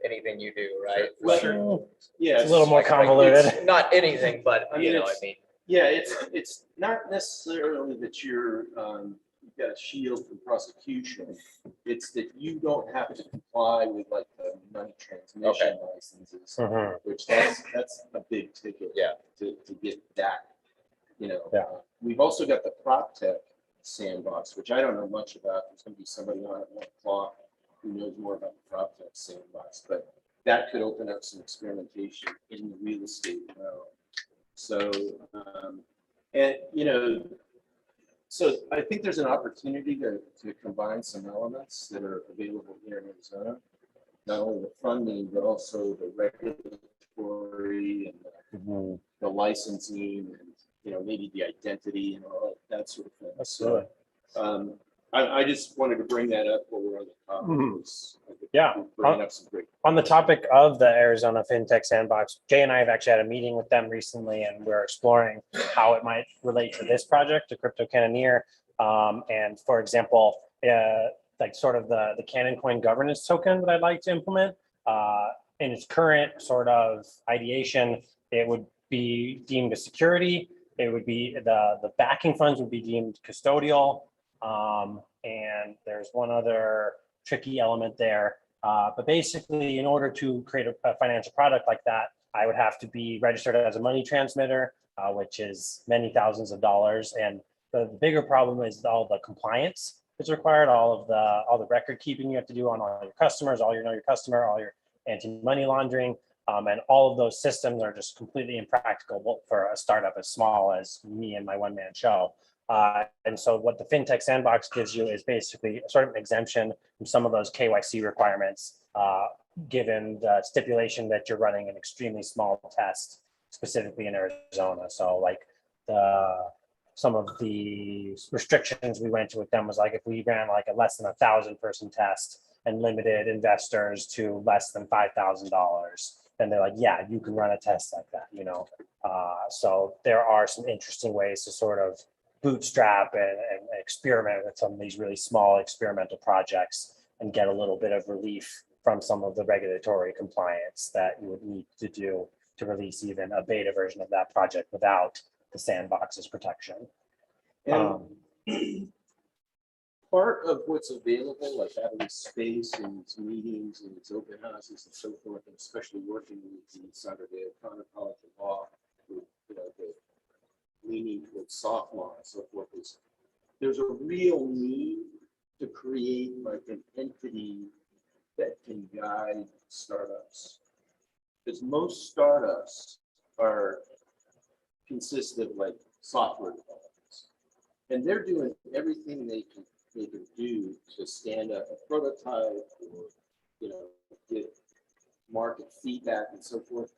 anything you do, right? Well, yeah, It's a little more Like, convoluted. it's not anything, but I mean, I mean, yeah, it's not necessarily that you've got a shield from prosecution. It's that you don't have to comply with like the money transmission licenses, which that's a big ticket. Yeah. To get that, Yeah. We've also got the prop tech sandbox, which I don't know much about. There's going to be somebody on at 1 o'clock who knows more about the prop tech sandbox, but that could open up some experimentation in the real estate realm. So, so I think there's an opportunity to combine some elements that are available here in Arizona, not only the funding, but also the regulatory and the licensing and, maybe the identity and all that sort of thing. Absolutely. So, I just wanted to bring that up while we're on the topic. Yeah. Bringing up some great. On the topic of the Arizona FinTech Sandbox, Jay and I have actually had a meeting with them recently, and we're exploring how it might relate to this project, the Crypto Cannoneer. And for example, like sort of the Cannon Coin governance token that I'd like to implement. In its current sort of ideation, it would be deemed a security. It would be the backing funds would be deemed custodial. And there's one other tricky element there. But basically, in order to create a financial product like that, I would have to be registered as a money transmitter, which is many thousands of dollars. And the bigger problem is all the compliance that's required, all the record keeping you have to do on all your customers, all your know your customer, all your anti-money laundering. And all of those systems are just completely impractical for a startup as small as me and my one-man show. And so what the FinTech Sandbox gives you is basically sort of an exemption from some of those KYC requirements, given the stipulation that you're running an extremely small test, specifically in Arizona. So like some of the restrictions we went to with them was like, if we ran like a less than 1,000 person test and limited investors to less than $5,000, then they're like, yeah, you can run a test like that, So there are some interesting ways to sort of bootstrap and experiment with some of these really small experimental projects and get a little bit of relief from some of the regulatory compliance that you would need to do to release even a beta version of that project without the sandbox's protection. And part of what's available, like having space and its meetings and its open houses and so forth, and especially working with the Saturday O'Connor College of Law, with, the leaning towards soft law and so forth, is there's a real need to create like an entity that can guide startups. Because most startups consist of like software developers, and they're doing everything they can do to stand up a prototype or get market feedback and so forth.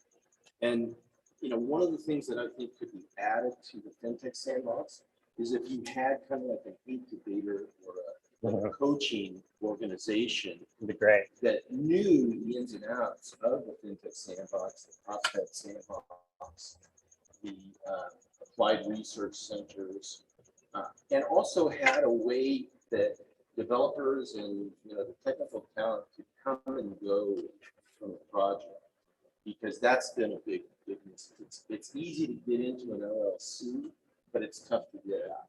And one of the things that I think could be added to the fintech sandbox is if you had kind of like an incubator or a coaching organization It'd be great. that knew the ins and outs of the fintech sandbox, the prospect sandbox, the applied research centers, and also had a way that developers and the technical talent could come and go from the project, because that's been a big difference. It's easy to get into an LLC, but it's tough to get out,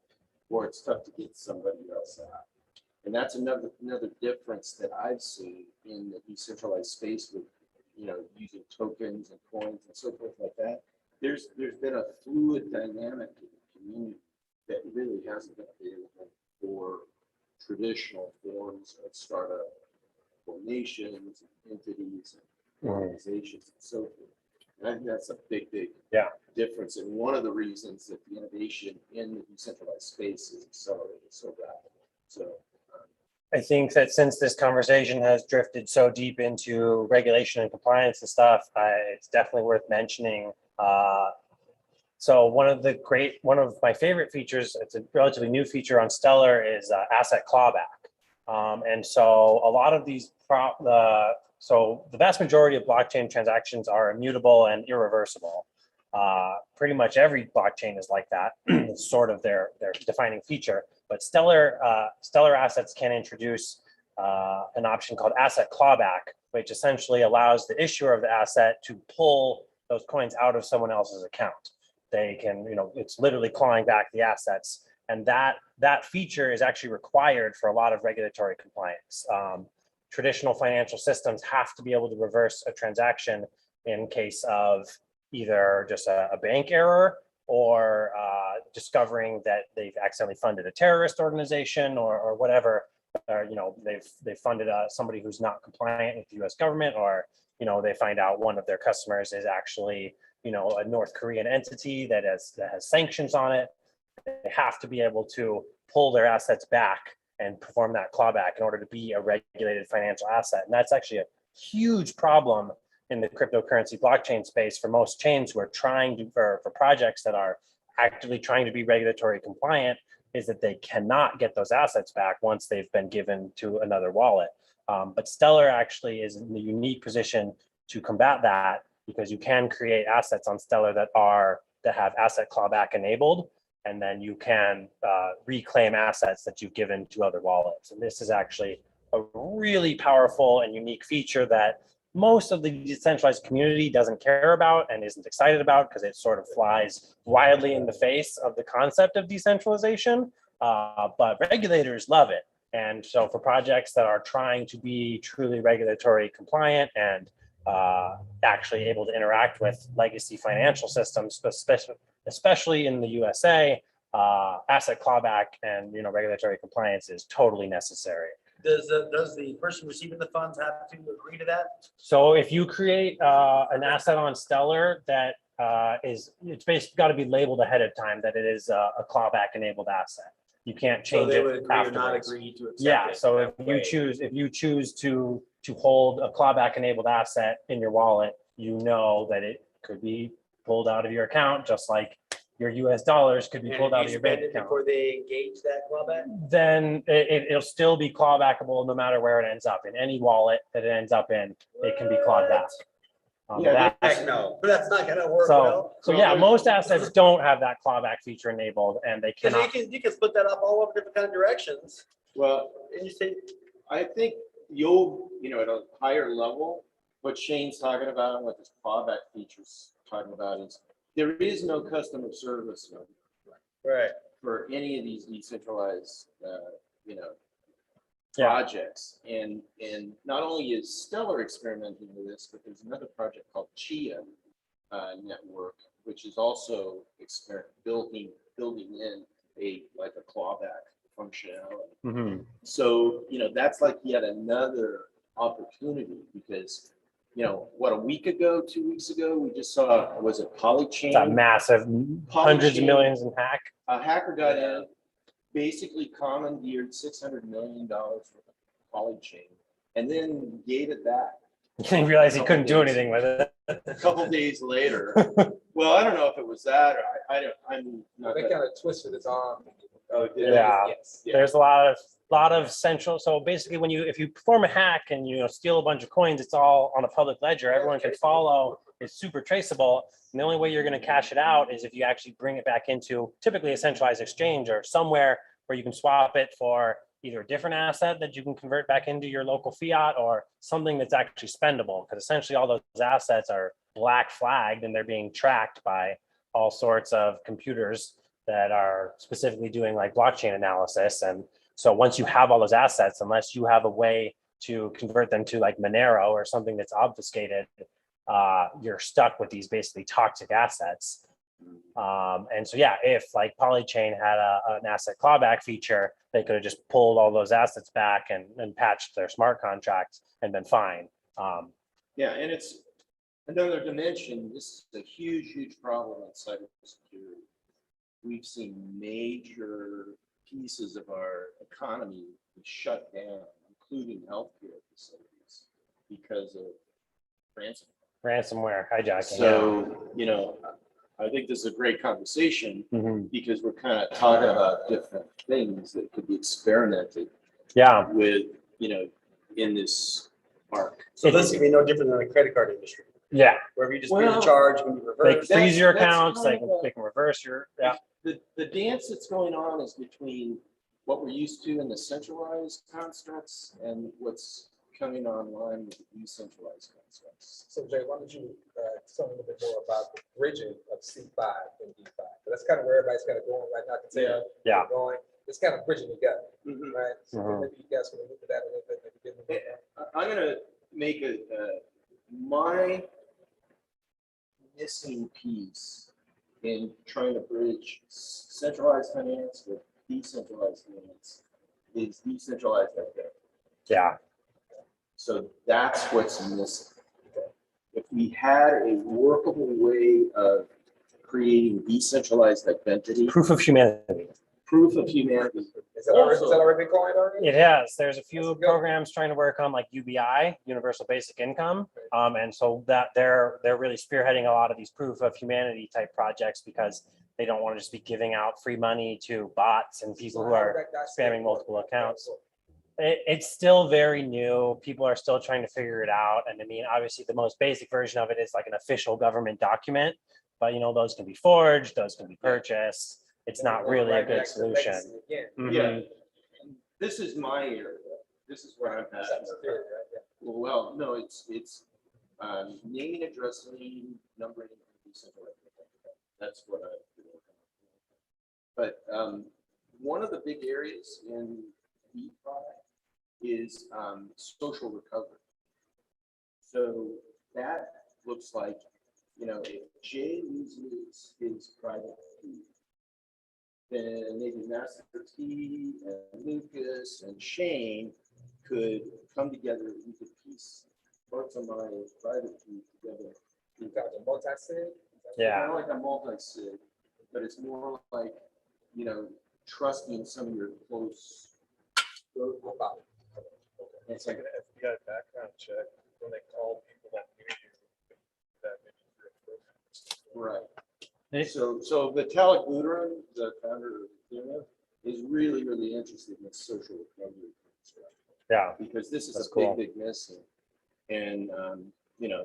or it's tough to get somebody else out. And that's another difference that I've seen in the decentralized space with using tokens and coins and so forth like that. There's been a fluid dynamic in the community that really hasn't been available for traditional forms of startup formations, entities, and organizations, and so forth. And I think that's a big difference, and one of the reasons that the innovation in the decentralized space is accelerated so rapidly. So I think that since this conversation has drifted so deep into regulation and compliance and stuff, it's definitely worth mentioning. So one of my favorite features, it's a relatively new feature on Stellar, is asset clawback. And so a lot of these, so the vast majority of blockchain transactions are immutable and irreversible. Pretty much every blockchain is like that. It's sort of their defining feature. But Stellar assets can introduce an option called asset clawback, which essentially allows the issuer of the asset to pull those coins out of someone else's account. They can, it's literally clawing back the assets. And that feature is actually required for a lot of regulatory compliance. Traditional financial systems have to be able to reverse a transaction in case of either just a bank error or discovering that they've accidentally funded a terrorist organization or whatever, or they've funded somebody who's not compliant with the U.S. government, or they find out one of their customers is actually a North Korean entity that has sanctions on it. They have to be able to pull their assets back and perform that clawback in order to be a regulated financial asset. And that's actually a huge problem in the cryptocurrency blockchain space for most chains who are trying to, for projects that are actively trying to be regulatory compliant, is that they cannot get those assets back once they've been given to another wallet. But Stellar actually is in the unique position to combat that, because you can create assets on Stellar that have asset clawback enabled, and then you can reclaim assets that you've given to other wallets. And this is actually a really powerful and unique feature that most of the decentralized community doesn't care about and isn't excited about, because it sort of flies wildly in the face of the concept of decentralization, but regulators love it. And so for projects that are trying to be truly regulatory compliant and actually able to interact with legacy financial systems, especially in the USA, asset clawback and regulatory compliance is totally necessary. Does the person receiving the funds have to agree to that? So if you create an asset on Stellar that it's basically got to be labeled ahead of time that it is a clawback enabled asset. You can't change so they it would agree afterwards. or not agree to accept Yeah. it. So if you choose to hold a clawback enabled asset in your wallet, that it could be pulled out of your account, just like your US dollars could be pulled out of your bank account. Before they engage that clawback? Then it'll still be clawbackable no matter where it ends up. In any wallet that it ends up in, it can be clawed back. Heck no, but that's not gonna work So well. yeah, most assets don't have that clawback feature enabled, and they Because cannot. you can split that up all over different kind of directions. Well, And you say, I think you'll, at a higher level, what Shane's talking about and what this clawback feature's talking about is there is no customer service right. for any of these decentralized, Yeah. projects. And not only is Stellar experimenting with this, but there's another project called Chia Network, which is also building in a clawback functionality. Mhm. So, that's like yet another opportunity, because, a week ago, 2 weeks ago, we just saw, was it Polychain? It's a massive, hundreds of millions in hack. A hacker got in, basically commandeered $600 million worth of Polychain, and then gave it back. He realized he couldn't do anything with it. A couple days later, Well, I don't know if it was that, or I don't, I'm not. They kind of twisted his arm. Oh, did Yeah. Yes. Yeah. There's a lot of central. So basically, if you perform a hack and steal a bunch of coins, it's all on a public ledger. Everyone can follow. It's super traceable. And the only way you're going to cash it out is if you actually bring it back into typically a centralized exchange or somewhere where you can swap it for either a different asset that you can convert back into your local fiat or something that's actually spendable. Because essentially all those assets are black flagged and they're being tracked by all sorts of computers that are specifically doing like blockchain analysis. And so once you have all those assets, unless you have a way to convert them to like Monero or something that's obfuscated, you're stuck with these basically toxic assets. And so, yeah, if like Polychain had an asset clawback feature, they could have just pulled all those assets back and patched their smart contracts and been fine. Yeah, and it's another dimension. This is a huge problem in cybersecurity. We've seen major pieces of our economy shut down, including healthcare facilities, because of Ransomware hijacking. So, I think this is a great conversation Yeah. because we're kind of talking about different things that could be experimented Yeah. with, in this arc. So this can be no different than the credit card industry, Yeah. where you just pay Well, the charge when you They reverse. can freeze your that's accounts. kind of They can reverse your. Yeah. The dance that's going on is between what we're used to in the centralized constructs and what's coming online with the decentralized constructs. So Jay, why don't you tell me a little bit more about the bridging of C5 and D5? That's kind of where everybody's kind of going right now. I can tell Yeah. they're going. It's kind of bridging together, Mhm. right? So Mhm. maybe you guys can look at that a little bit. Maybe give me I'm gonna make my missing piece in trying to bridge centralized finance with decentralized finance is decentralized identity. Yeah. So that's what's missing. If we had a workable way of creating decentralized identity, Proof of humanity. proof of humanity. Is that already been going on? It has. There's a few That's good. programs trying to work on like UBI, Universal Basic Income, and so that they're really spearheading a lot of these proof of humanity type projects because they don't want to just be giving out free money to bots and people who are spamming multiple accounts. It's still very new. People are still trying to figure it out. And I mean, obviously the most basic version of it is like an official government document, but those can be forged, those can be purchased. It's not really a good solution. Mhm. Yeah, this is my area. This is where I'm at. Well, no, it's naming, addressing, numbering, and decentralized. That's what I do. But one of the big areas in DeFi is social recovery. So that looks like, if Jay loses his private key, then maybe Master T and Lucas and Shane could come together. We could piece parts of my private key together. You've got a multi-sig? Yeah. Kind of like a multi-sig, but it's more like, trusting some of your close. It's like an FBI background check when they call people that knew you. That Right. Hey. So Vitalik Buterin, the founder of Ethereum, is really interested in the social recovery construct. Yeah. Because this is That's a cool. big missing. And,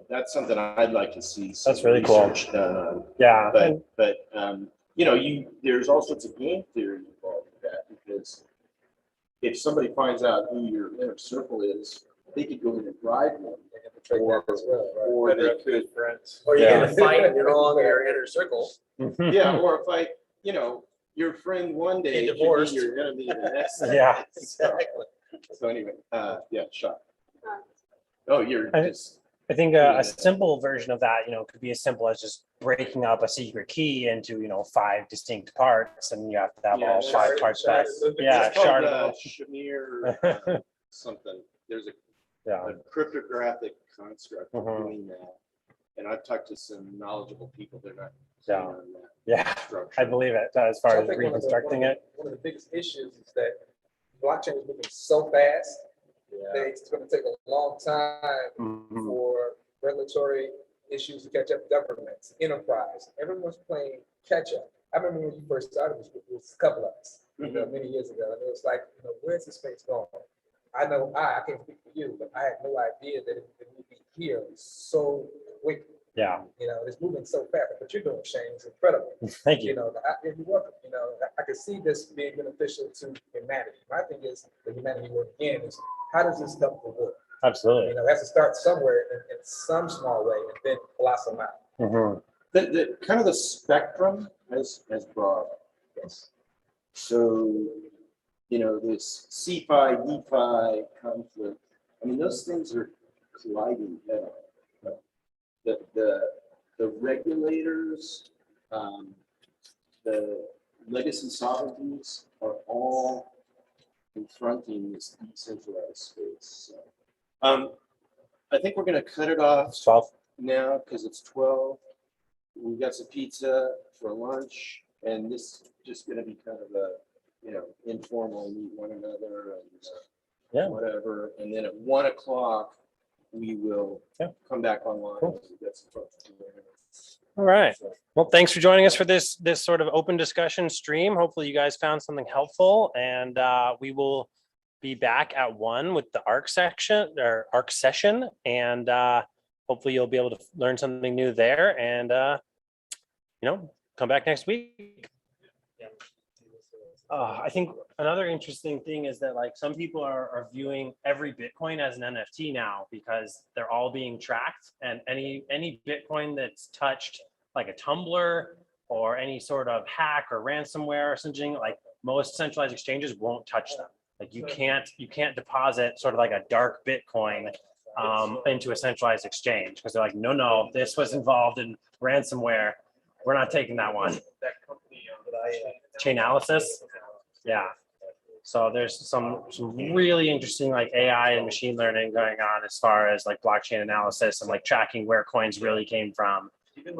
that's something I'd like to see. some That's really cool. research done on. Yeah. But there's all sorts of game theory involved with that, because if somebody finds out who your inner circle is, they could go in and bribe them. Or they could, friends. Or you Yeah. get in a fight and you're wrong in your inner circle. yeah, or if your friend one day Get could be divorced. your enemy the next day. Yeah. Exactly. So anyway, yeah, shot. Oh, you're just, I think a simple version of that, could be as simple as just breaking up a secret key into, 5 distinct parts, and you have to have Yeah, all 5 parts back. Yeah, it's called shardable. Shamir something. There's Yeah. a cryptographic construct of Mhm. doing that. And I've talked to some knowledgeable people. They're not Yeah. keen on that Yeah, structure. I believe it as far as reconstructing it. One of the biggest issues is that blockchain is moving so fast that it's going to take a long time Mhm. for regulatory issues to catch up, governments, enterprise, everyone's playing catch up. I remember when you first started this group, it was a couple of us, many years ago, and it was like, where's the space going? I know I can't speak for you, but I had no idea that it would be here so quick. Yeah. It's moving so fast. But you're doing, Shane, is incredible. Thank you. You're welcome. I can see this being beneficial to humanity. My thing is the humanity work again is how does this stuff work? Absolutely. It has to start somewhere in some small way and then blossom out. Mm-hmm. The kind of the spectrum has broad. Yes. So, this CFI, DeFi conflict, I mean, those things are colliding head on. The regulators, the legacy sovereignties are all confronting this decentralized space. So, I think we're going to cut it off 12. now because it's 12. We got some pizza for lunch, and this is just going to be kind of a, informal, meet one another and whatever. And then at 1 o'clock, we will come back online. Cool. Get some folks to learn. All right. Well, thanks for joining us for this sort of open discussion stream. Hopefully you guys found something helpful, and we will be back at 1 with the ARC session, and hopefully you'll be able to learn something new there, and come back next week. I think another interesting thing is that some people are viewing every Bitcoin as an NFT now because they're all being tracked, and any Bitcoin that's touched like a tumbler or any sort of hack or ransomware or something, most centralized exchanges won't touch them. You can't deposit sort of like a dark Bitcoin into a centralized exchange because they're like, no, this was involved in ransomware. We're not taking that one. Chainalysis. Yeah. So there's some really interesting AI and machine learning going on as far as blockchain analysis and tracking where coins really came from. Even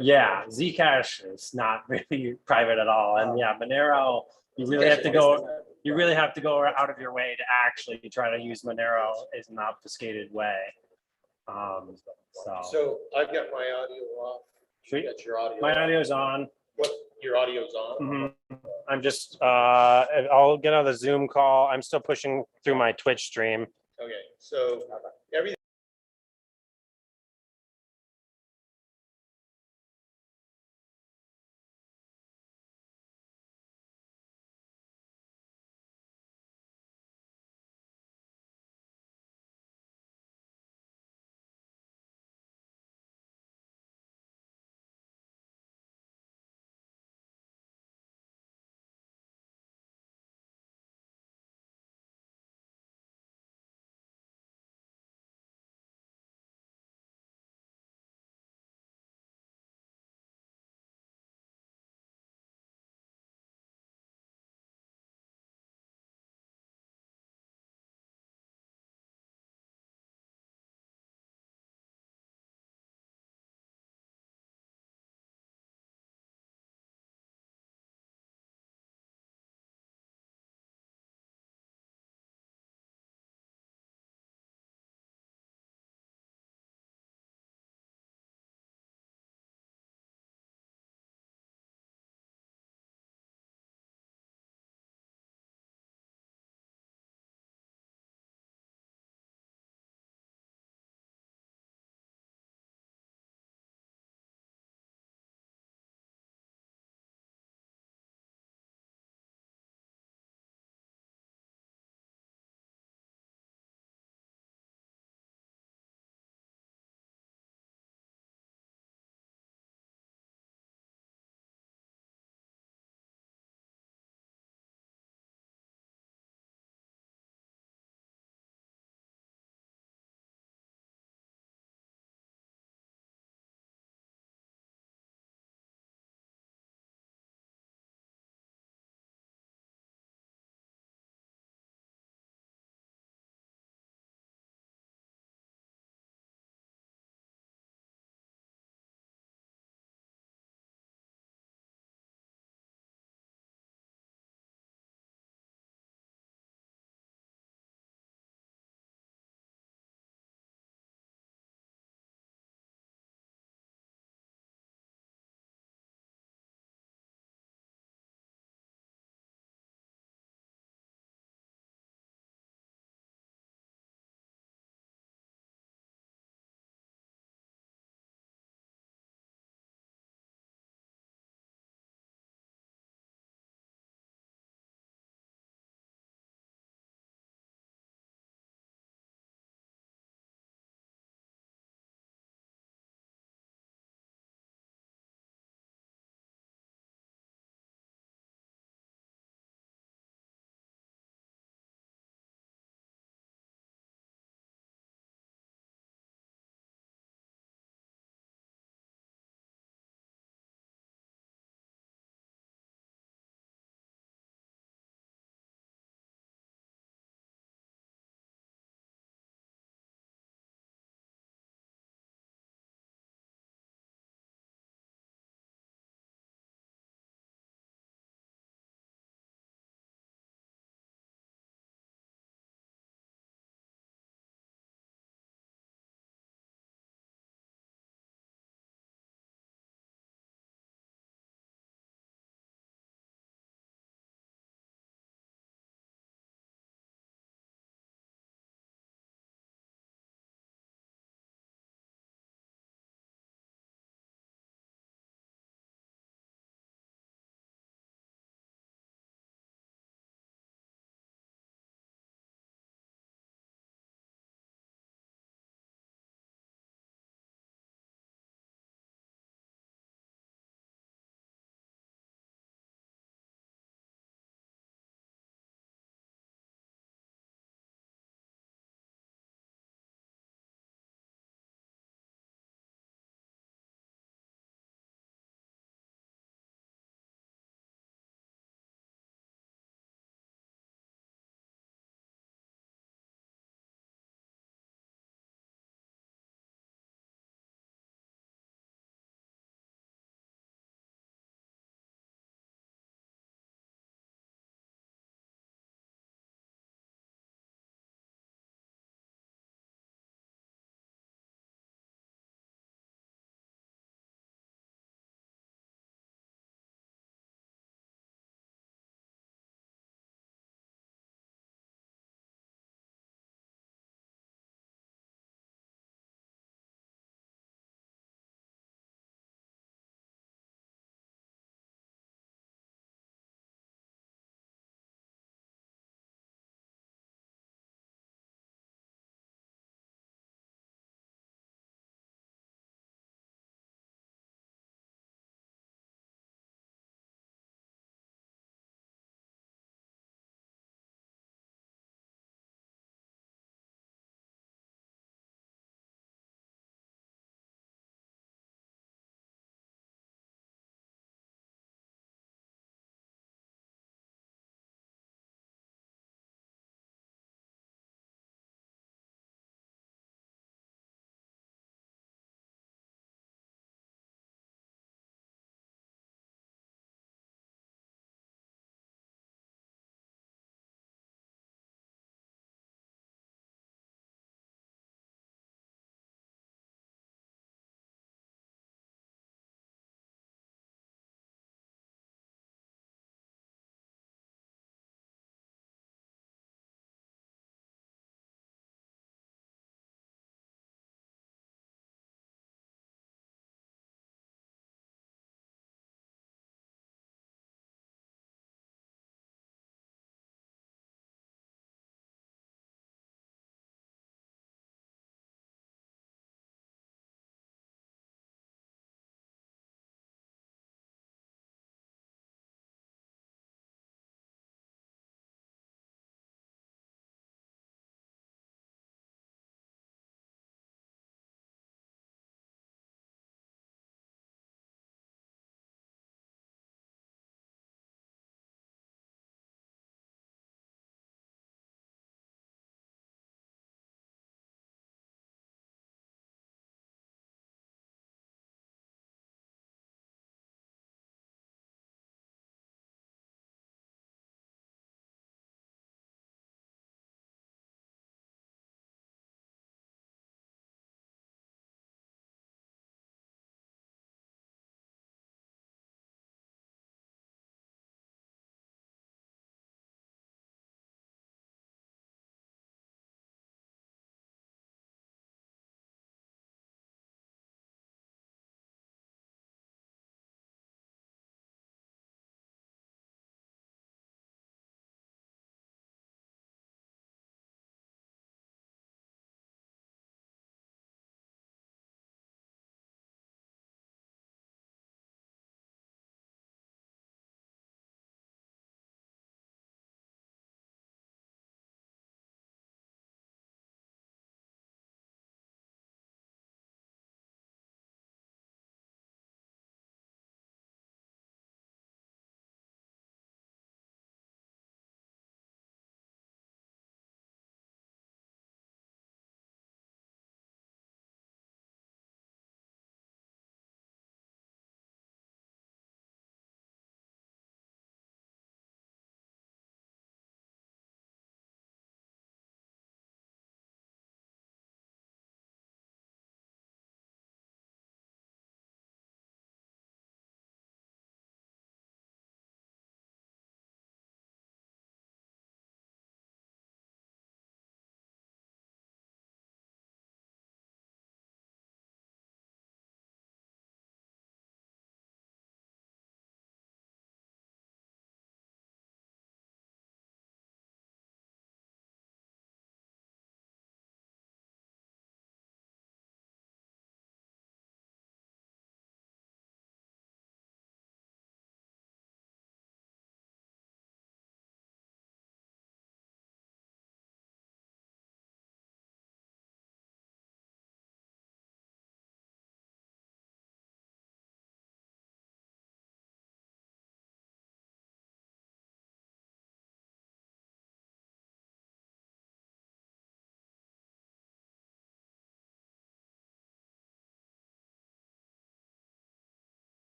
Yeah, Zcash is not really private at all, and Monero, you really have to go out of your way to actually try to use Monero in an obfuscated way. So I've got my audio off. You got your audio. My off. audio's on. What? Your audio's on? Mm-hmm. I'm just, I'll get on the Zoom call. I'm still pushing through my Twitch stream. Okay, so everything.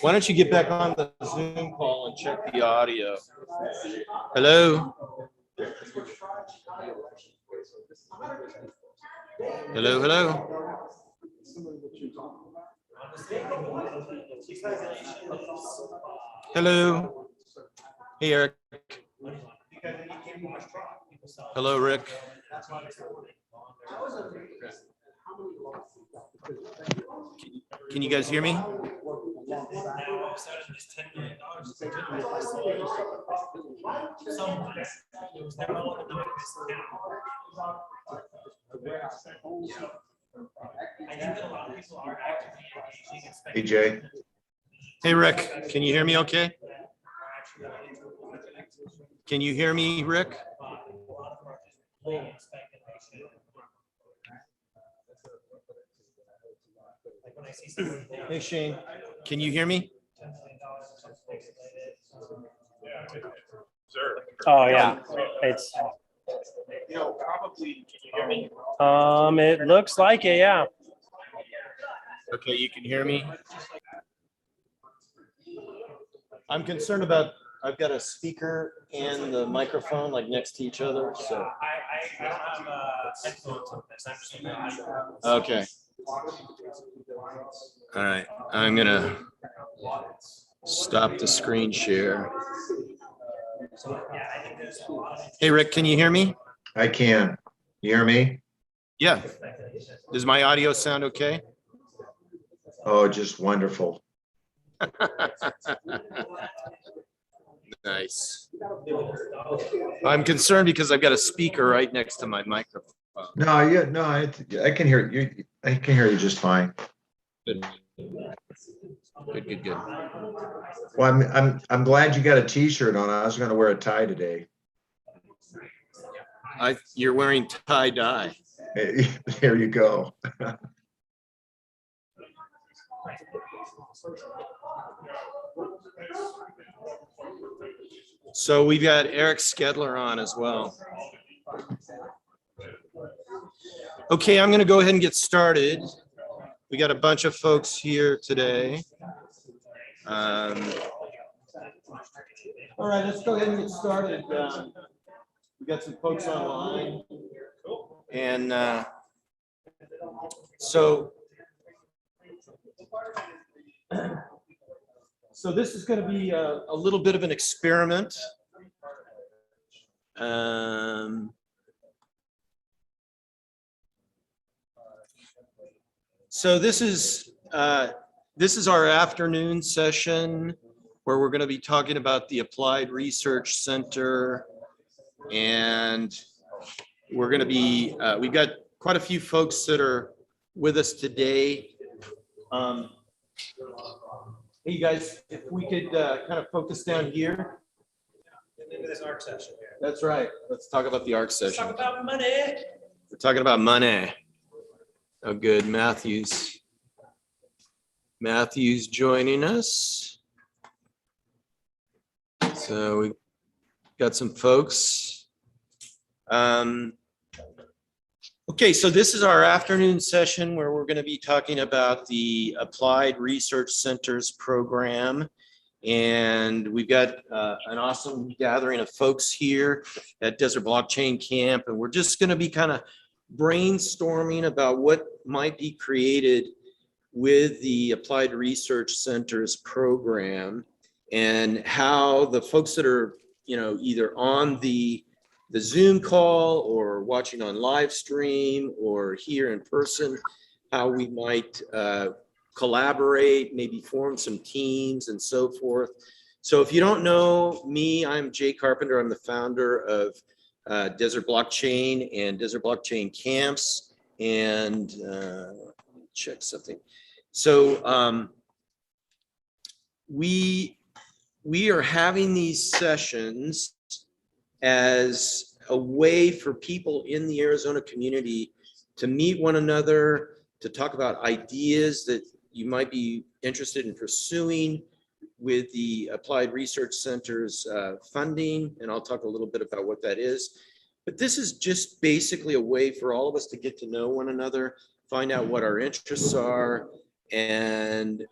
Why don't you get back on the Zoom call and check the audio? Hello? Hello, hello? Hello? Hey, Eric. Hello, Rick. Can you guys hear me? Hey, Jay. Hey, Rick, can you hear me okay? Can you hear me, Rick? Hey, Shane, can you hear me? Oh, yeah, it's, it looks like it, yeah. Okay, you can hear me? I'm concerned about, I've got a speaker and the microphone like next to each other, so. I don't have headphones on this, I'm just on the audio. Okay. All right, I'm gonna stop the screen share. Hey, Rick, can you hear me? I can. You hear me? Yeah. Does my audio sound okay? Oh, just wonderful. Nice. I'm concerned because I've got a speaker right next to my microphone. No, yeah, no, I can hear you. I can hear you just fine. Good. Good, good, good. Well, I'm glad you got a t-shirt on. I was going to wear a tie today. You're wearing tie-dye. There you go. So we've got Eric Skedler on as well. Okay, I'm going to go ahead and get started. We got a bunch of folks here today. All right, let's go ahead and get started. We got some folks online. And so this is going to be a little bit of an experiment. So this is our afternoon session where we're going to be talking about the Applied Research Center, and we're going to be we've got quite a few folks that are with us today. Hey, you guys, if we could kind of focus down here. Into this ARC session here. That's right. Let's talk about the ARC Let's session. talk about money. We're talking about money. Oh, good. Matthew's joining us. So we've got some folks. Okay, so this is our afternoon session where we're going to be talking about the Applied Research Centers program. And we've got an awesome gathering of folks here at Desert Blockchain Camp. And we're just going to be kind of brainstorming about what might be created with the Applied Research Centers program and how the folks that are, either on the Zoom call or watching on Livestream or here in person, how we might collaborate, maybe form some teams and so forth. So if you don't know me, I'm Jay Carpenter. I'm the founder of Desert Blockchain and Desert Blockchain Camps. And check something. So we are having these sessions as a way for people in the Arizona community to meet one another, to talk about ideas that you might be interested in pursuing with the Applied Research Center's funding. And I'll talk a little bit about what that is. But this is just basically a way for all of us to get to know one another, find out what our interests are, and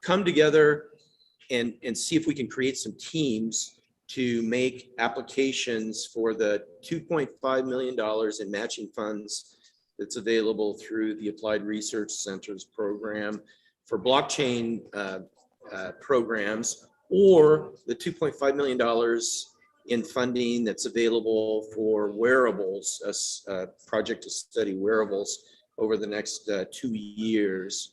come together and see if we can create some teams to make applications for the $2.5 million in matching funds that's available through the Applied Research Centers program for blockchain programs, or the $2.5 million in funding that's available for wearables, a project to study wearables over the next 2 years.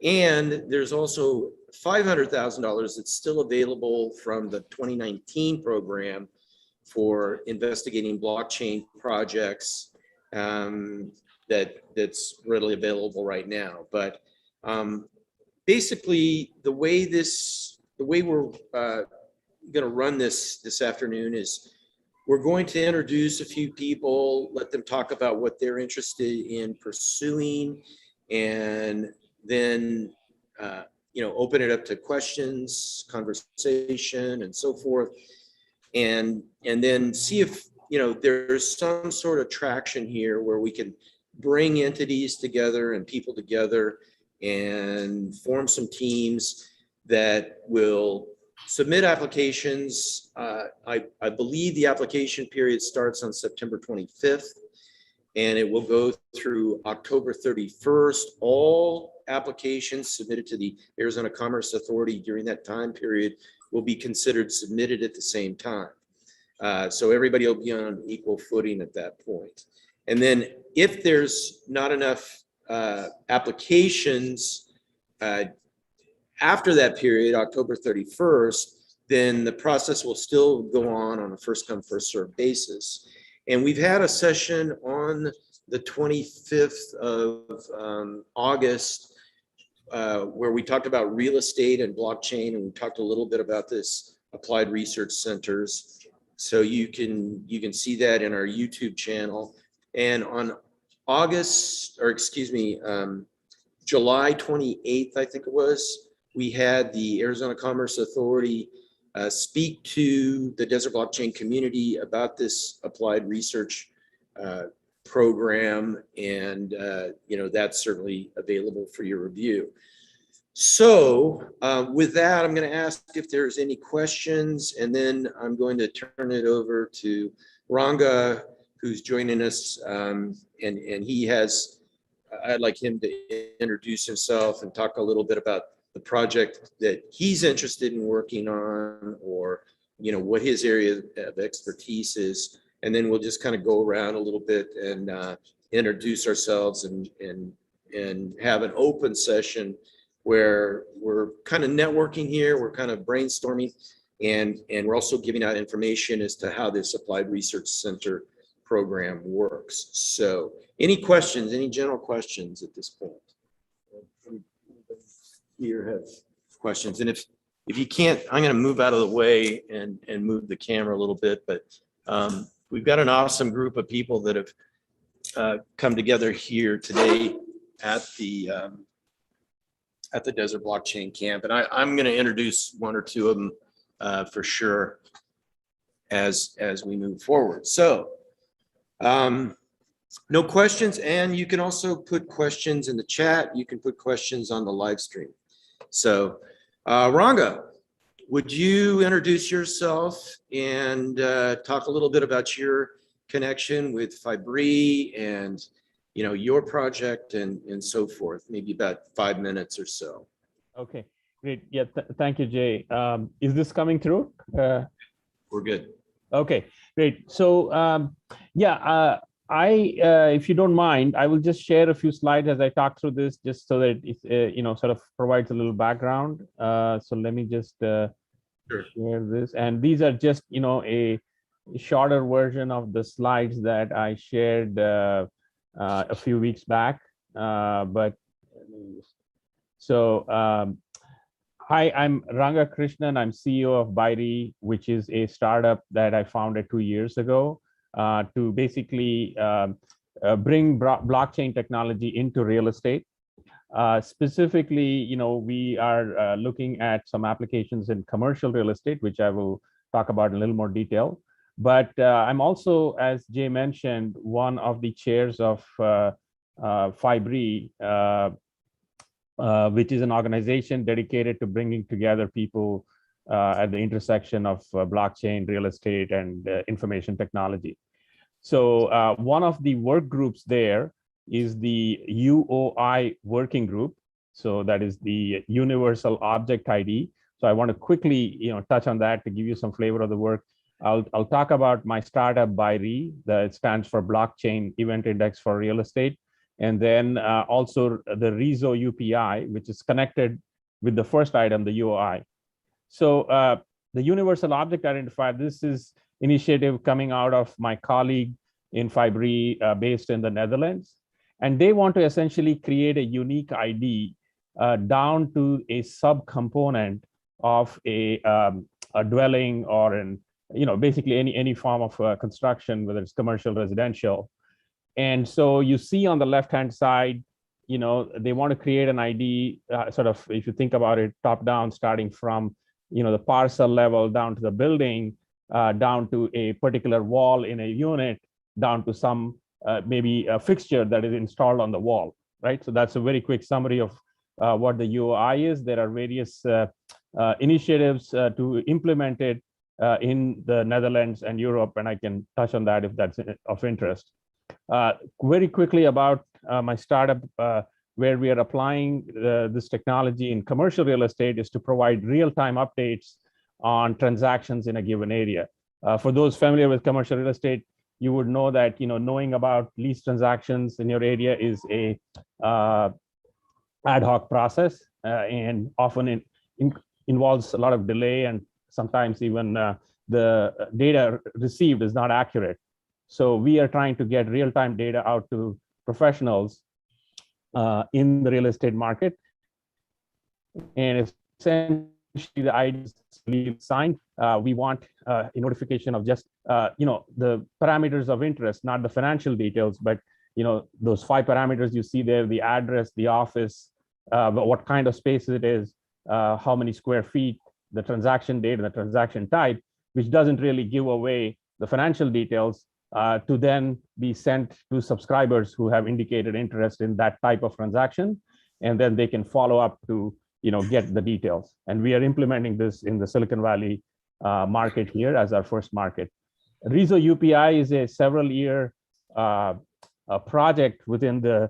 And there's also $500,000 that's still available from the 2019 program for investigating blockchain projects that's readily available right now. But basically, the way we're going to run this afternoon is we're going to introduce a few people, let them talk about what they're interested in pursuing, and then open it up to questions, conversation, and so forth, and then see if there's some sort of traction here where we can bring entities together and people together and form some teams that will submit applications. I believe the application period starts on September 25th, and it will go through October 31st. All applications submitted to the Arizona Commerce Authority during that time period will be considered submitted at the same time. So everybody will be on equal footing at that point. And then if there's not enough applications after that period, October 31st, then the process will still go on a first come, first served basis. And we've had a session on the 25th of August where we talked about real estate and blockchain, and we talked a little bit about this Applied Research Centers. So you can see that in our YouTube channel. And on July 28th, I think it was, we had the Arizona Commerce Authority speak to the Desert Blockchain community about this applied research program, and that's certainly available for your review. So with that, I'm going to ask if there's any questions, and then I'm going to turn it over to Ranga, who's joining us, and he has, I'd like him to introduce himself and talk a little bit about the project that he's interested in working on, or what his area of expertise is, and then we'll just kind of go around a little bit and introduce ourselves and have an open session where we're kind of networking here, we're kind of brainstorming, and we're also giving out information as to how this Applied Research Center program works. So any questions, any general questions at this point? Here have questions, and if you can't, I'm going to move out of the way and move the camera a little bit, but we've got an awesome group of people that have come together here today at the Desert Blockchain Camp, and I'm going to introduce one or two of them for sure as we move forward. So no questions, and you can also put questions in the chat. You can put questions on the live stream. So Ranga, would you introduce yourself and talk a little bit about your connection with Fibri and your project and so forth, maybe about 5 minutes or so. Okay, great. Yeah, thank you, Jay. Is this coming through? We're good. Okay, great. So if you don't mind, I will just share a few slides as I talk through this, just so that it sort of provides a little background. So let me just share this, and these are just a shorter version of the slides that I shared a few weeks back. Hi, I'm Ranga Krishnan. I'm CEO of Byri, which is a startup that I founded 2 years ago to basically bring blockchain technology into real estate. Specifically, we are looking at some applications in commercial real estate, which I will talk about in a little more detail. But I'm also, as Jay mentioned, one of the chairs of FIBRE, which is an organization dedicated to bringing together people at the intersection of blockchain, real estate, and information technology. So one of the work groups there is the UOI working group. So that is the Universal Object ID. So I want to quickly, touch on that to give you some flavor of the work. I'll talk about my startup BIRE, that stands for Blockchain Event Index for Real Estate. And then also the RESO UPI, which is connected with the first item, the UOI. So the Universal Object Identifier, this is initiative coming out of my colleague in FIBRE based in the Netherlands. And they want to essentially create a unique ID down to a subcomponent of a dwelling or an, basically any form of construction, whether it's commercial, residential. And so you see on the left-hand side, they want to create an ID, sort of, if you think about it, top down, starting from, the parcel level down to the building, down to a particular wall in a unit, down to some maybe a fixture that is installed on the wall, right? So that's a very quick summary of what the UOI is. There are various initiatives to implement it in the Netherlands and Europe, and I can touch on that if that's of interest. Very quickly about my startup, where we are applying this technology in commercial real estate, is to provide real-time updates on transactions in a given area. For those familiar with commercial real estate, you would know that knowing about lease transactions in your area is a ad hoc process, and often involves a lot of delay, and sometimes even the data received is not accurate. So we are trying to get real-time data out to professionals in the real estate market. And essentially the ID is signed. We want a notification of just, the parameters of interest, not the financial details, but, those 5 parameters you see there, the address, the office, what kind of space it is, how many square feet, the transaction date and the transaction type, which doesn't really give away the financial details, to then be sent to subscribers who have indicated interest in that type of transaction. And then they can follow up to, get the details. And we are implementing this in the Silicon Valley market here as our first market. RESO UPI is a several-year project within the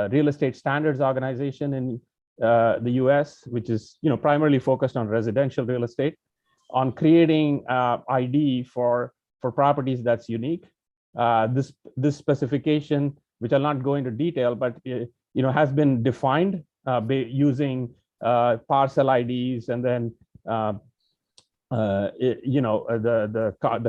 Real Estate Standards Organization in the US, which is primarily focused on residential real estate, on creating ID for properties that's unique. This specification, which I'll not go into detail, but has been defined using parcel IDs, and then the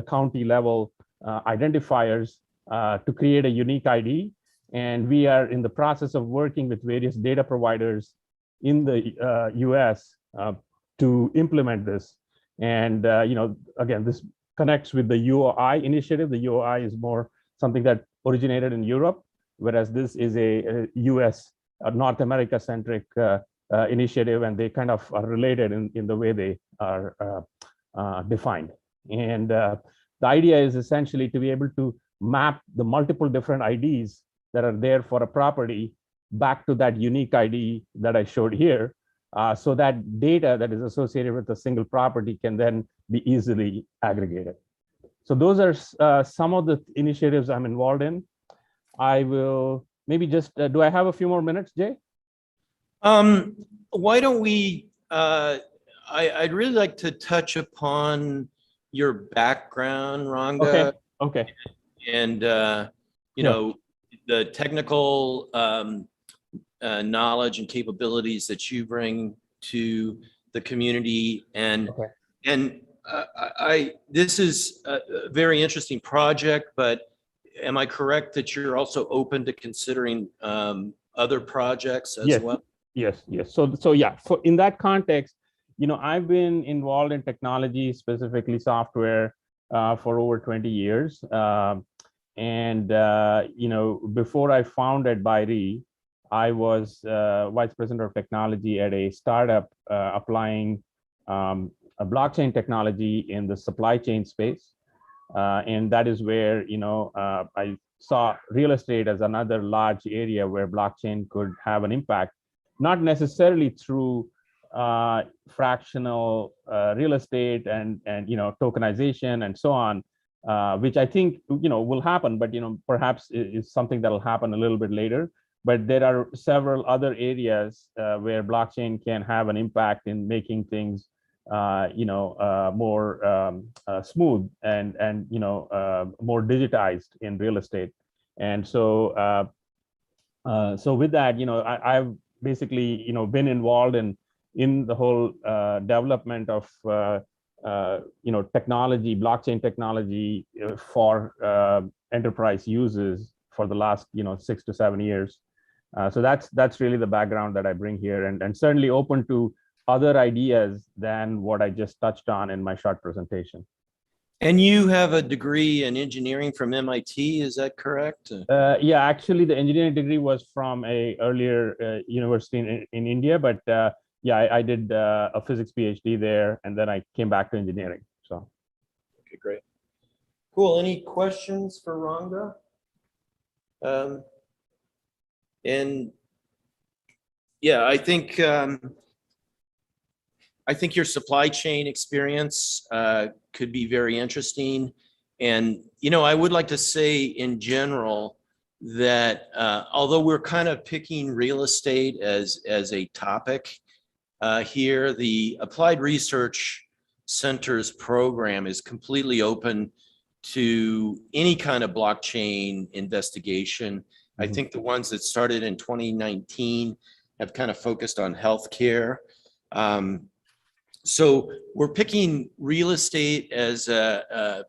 county level identifiers to create a unique ID. And we are in the process of working with various data providers in the US to implement this. And again, this connects with the UOI initiative. The UOI is more something that originated in Europe, whereas this is a US, North America-centric initiative, and they kind of are related in the way they are defined. And the idea is essentially to be able to map the multiple different IDs that are there for a property back to that unique ID that I showed here, so that data that is associated with a single property can then be easily aggregated. So those are some of the initiatives I'm involved in. I will maybe just, do I have a few more minutes, Jay? Why don't we, I'd really like to touch upon your background, Ranga. Okay. And, the technical knowledge and capabilities that you bring to the community. And, this is a very interesting project, but am I correct that you're also open to considering other projects as well? Yes. So yeah, in that context, I've been involved in technology, specifically software, for over 20 years. Before I founded BIRE, I was vice president of technology at a startup applying a blockchain technology in the supply chain space. And that is where, I saw real estate as another large area where blockchain could have an impact, not necessarily through fractional real estate and tokenization and so on, which I think will happen, but perhaps is something that will happen a little bit later. But there are several other areas where blockchain can have an impact in making things more smooth and more digitized in real estate. And so so with that, I've basically been involved in the whole development of technology, blockchain technology for enterprise uses for the last 6 to 7 years. So that's really the background that I bring here, and certainly open to other ideas than what I just touched on in my short presentation. And you have a degree in engineering from MIT, is that correct? Yeah, actually the engineering degree was from a earlier university in India, but yeah, I did a physics PhD there, and then I came back to engineering. So. Okay, great. Cool. Any questions for Ranga? And yeah, I think your supply chain experience could be very interesting. And, I would like to say in general that although we're kind of picking real estate as a topic here, the Applied Research Center's program is completely open to any kind of blockchain investigation. I think the ones that started in 2019 have kind of focused on healthcare. So we're picking real estate as an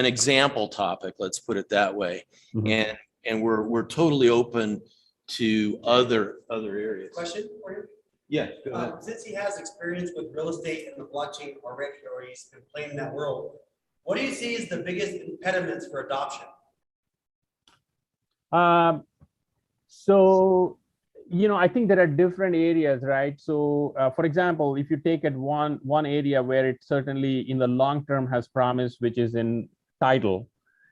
example topic, let's put it that way. And we're totally open to other areas. Question for you? Yeah, go ahead. Since he has experience with real estate and the blockchain already, or he's been playing in that world, what do you see as the biggest impediments for adoption? So, I think there are different areas, right? So, for example, if you take it one area where it certainly in the long term has promise, which is in title,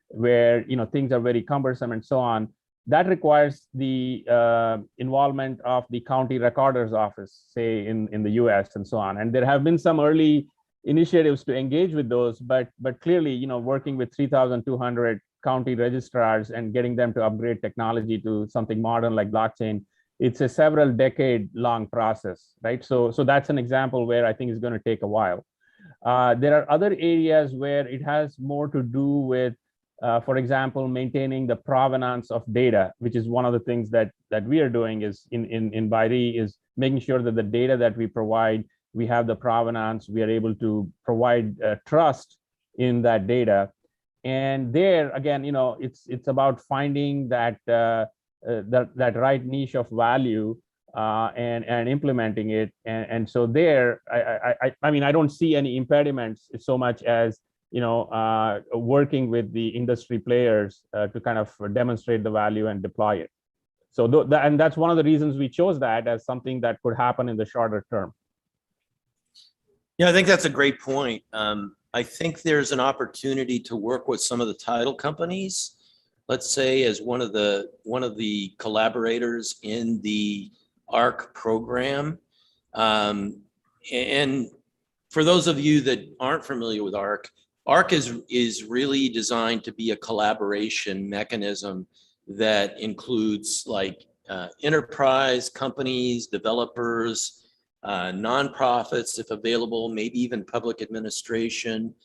where things are very cumbersome and so on, that requires the involvement of the county recorder's office, say in the US and so on. And there have been some early initiatives to engage with those, but clearly, working with 3,200 county registrars and getting them to upgrade technology to something modern like blockchain, it's a several decade long process, right? So that's an example where I think it's going to take a while. There are other areas where it has more to do with, for example, maintaining the provenance of data, which is one of the things that we are doing is in Bairi, is making sure that the data that we provide, we have the provenance, we are able to provide trust in that data. And there again, it's about finding that that right niche of value and implementing it. And so there, I mean, I don't see any impediments so much as working with the industry players to kind of demonstrate the value and deploy it. So and that's one of the reasons we chose that as something that could happen in the shorter term. Yeah, I think that's a great point. I think there's an opportunity to work with some of the title companies, let's say as one of the collaborators in the ARC program. And for those of you that aren't familiar with ARC is really designed to be a collaboration mechanism that includes like enterprise companies, developers, nonprofits, if available, maybe even public administration.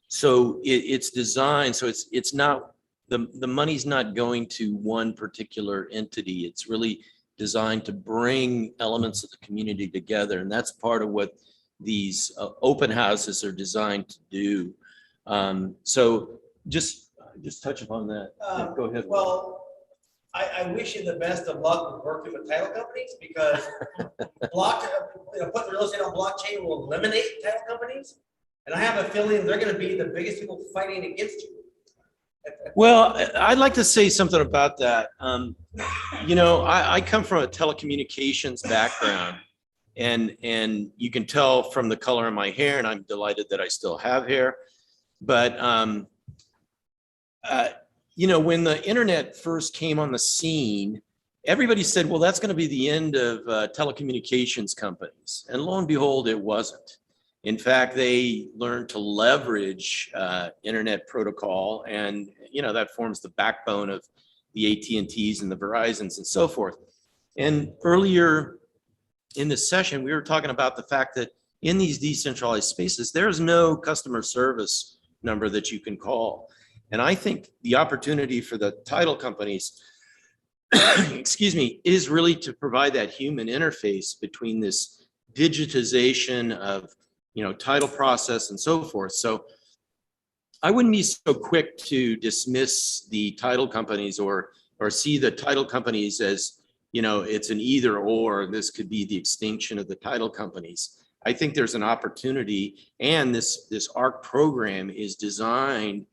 So it's designed, so it's not, the money's not going to one particular entity. It's really designed to bring elements of the community together. And that's part of what these open houses are designed to do. So just touch upon that. Yeah, go ahead. Well, I wish you the best of luck with working with title companies, because putting real estate on blockchain will eliminate title companies. And I have a feeling they're going to be the biggest people fighting against you. Well, I'd like to say something about that. I come from a telecommunications background, and you can tell from the color of my hair, and I'm delighted that I still have hair. But, you know, when the internet first came on the scene, everybody said, well, that's going to be the end of telecommunications companies. And lo and behold, it wasn't. In fact, they learned to leverage internet protocol, and you know that forms the backbone of the AT&Ts and the Verizons and so forth. And earlier in this session, we were talking about the fact that in these decentralized spaces, there's no customer service number that you can call. And I think the opportunity for the title companies, excuse me, is really to provide that human interface between this digitization of, you know, title process and so forth. So I wouldn't be so quick to dismiss the title companies or see the title companies as, you know, it's an either or, this could be the extinction of the title companies. I think there's an opportunity, and this ARC program is designed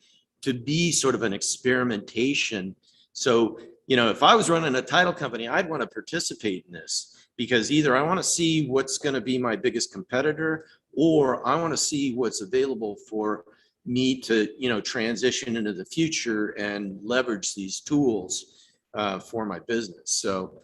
to be sort of an experimentation. So, you know, if I was running a title company, I'd want to participate in this, because either I want to see what's going to be my biggest competitor, or I want to see what's available for me to, you know, transition into the future and leverage these tools for my business. So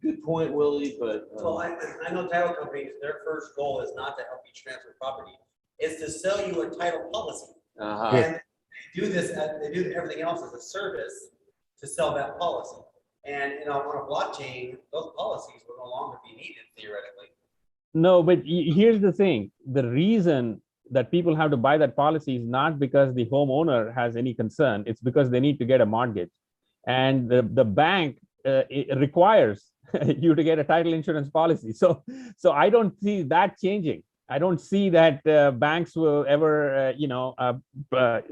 good point, Willie, but. Well, I know title companies, their first goal is not to help you transfer property, it's to sell you a title policy. And they do this, they do everything else as a service to sell that policy. And, you know, on a blockchain, those policies will no longer be needed theoretically. No, but here's the thing. The reason that people have to buy that policy is not because the homeowner has any concern. It's because they need to get a mortgage. And the bank it requires you to get a title insurance policy. So I don't see that changing. I don't see that banks will ever,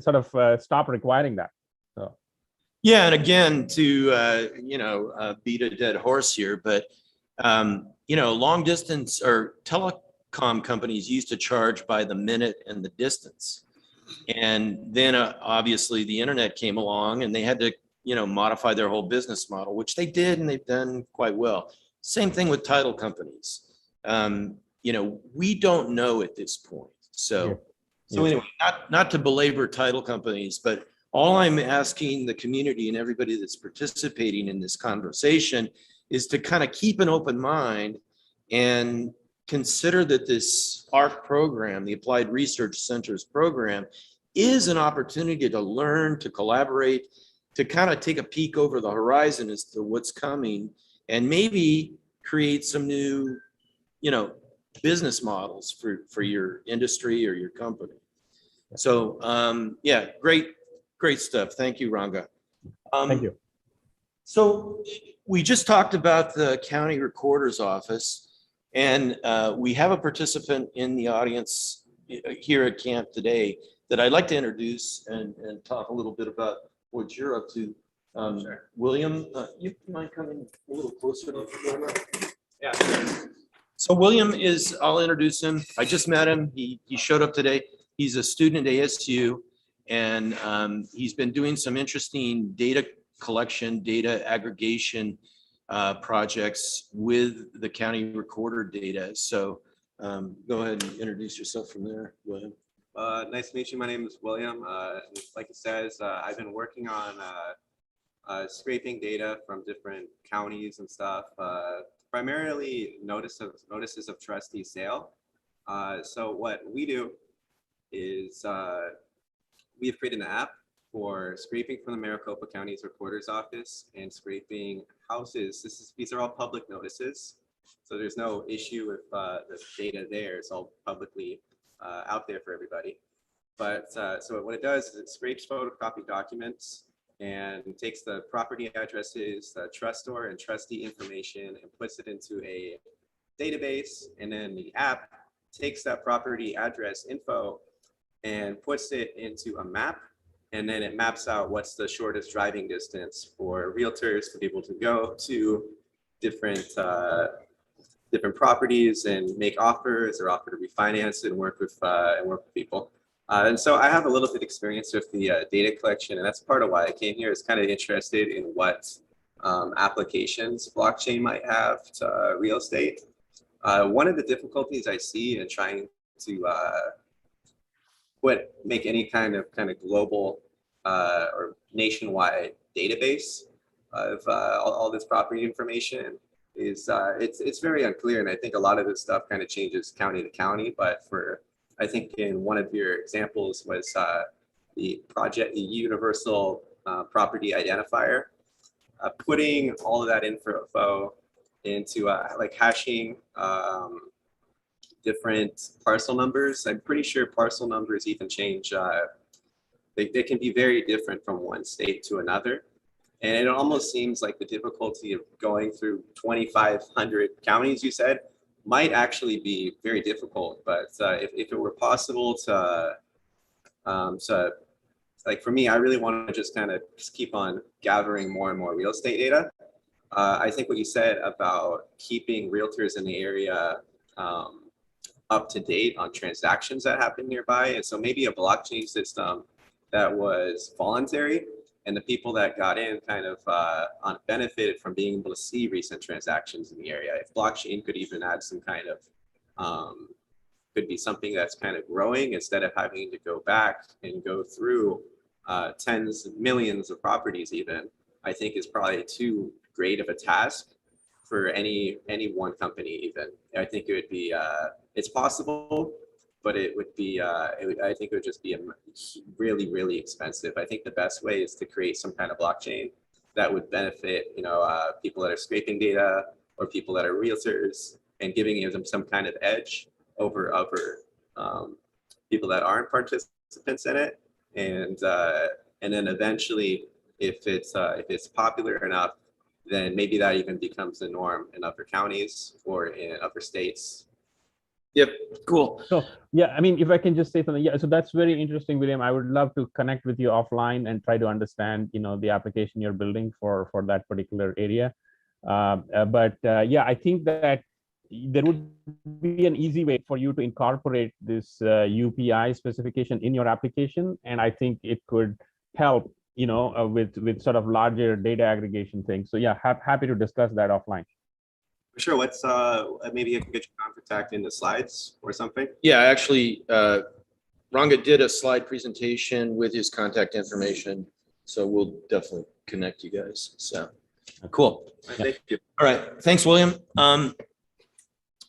sort of stop requiring that. So. Yeah, and again, to beat a dead horse here, but long distance or telecom companies used to charge by the minute and the distance, and then obviously the internet came along, and they had to modify their whole business model, which they did, and they've done quite well. Same thing with title companies. We don't know at this point. So anyway, not to belabor title companies, but all I'm asking the community and everybody that's participating in this conversation is to kind of keep an open mind and consider that this ARC program, the Applied Research Centers program, is an opportunity to learn, to collaborate, to kind of take a peek over the horizon as to what's coming, and maybe create some new, business models for your industry or your company. So great stuff. Thank you, Ranga. Thank you. So we just talked about the county recorder's office, and we have a participant in the audience here at camp today that I'd like to introduce and talk a little bit about what you're up to. Sure. William, you mind coming a little closer to the camera? Yeah. So William I'll introduce him. I just met him. He showed up today. He's a student at ASU, and he's been doing some interesting data collection, data aggregation projects with the county recorder data. So go ahead and introduce yourself from there, William. Nice to meet you. My name is William. Like it says, I've been working on scraping data from different counties and stuff, primarily notices of trustee sale. So what we do is we have created an app for scraping from the Maricopa County's recorder's office and scraping houses. These are all public notices, so there's no issue with the data there. It's all publicly out there for everybody. But so what it does is it scrapes photocopied documents and takes the property addresses, the trustor and trustee information, and puts it into a database. And then the app takes that property address info and puts it into a map. And then it maps out what's the shortest driving distance for realtors to be able to go to different properties and make offers or offer to refinance and work with people. And so I have a little bit of experience with the data collection, and that's part of why I came here. Is kind of interested in what applications blockchain might have to real estate. One of the difficulties I see in trying to make any kind of global or nationwide database of all this property information is it's very unclear, and I think a lot of this stuff kind of changes county to county. But I think in one of your examples was the universal property identifier, putting all of that info into like hashing different parcel numbers. I'm pretty sure parcel numbers even change. They can be very different from one state to another. And it almost seems like the difficulty of going through 2,500 counties, you said, might actually be very difficult. But if it were possible to like for me, I really want to just keep on gathering more and more real estate data. I think what you said about keeping realtors in the area up to date on transactions that happen nearby. And so maybe a blockchain system that was voluntary, and the people that got in benefited from being able to see recent transactions in the area. If blockchain could even add some could be something that's growing instead of having to go back and go through tens of millions of properties even, I think is probably too great of a task for any one company even. I think it would be, it's possible, but it would be, I think it would just be really, really expensive. I think the best way is to create some kind of blockchain that would benefit, people that are scraping data or people that are realtors, and giving them some kind of edge over people that aren't participants in it. And then eventually, if it's popular enough, then maybe that even becomes the norm in other counties or in other states. Yep, cool. So yeah, I mean, if I can just say something, yeah. So that's very interesting, William. I would love to connect with you offline and try to understand, the application you're building for that particular area. Yeah, I think that there would be an easy way for you to incorporate this UPI specification in your application, and I think it could help, with sort of larger data aggregation things. So yeah, happy to discuss that offline. Sure. What's maybe I can get your contact in the slides or something? Yeah, actually, Ranga did a slide presentation with his contact information, so we'll definitely connect you guys. So cool. Thank you. All right, thanks, William.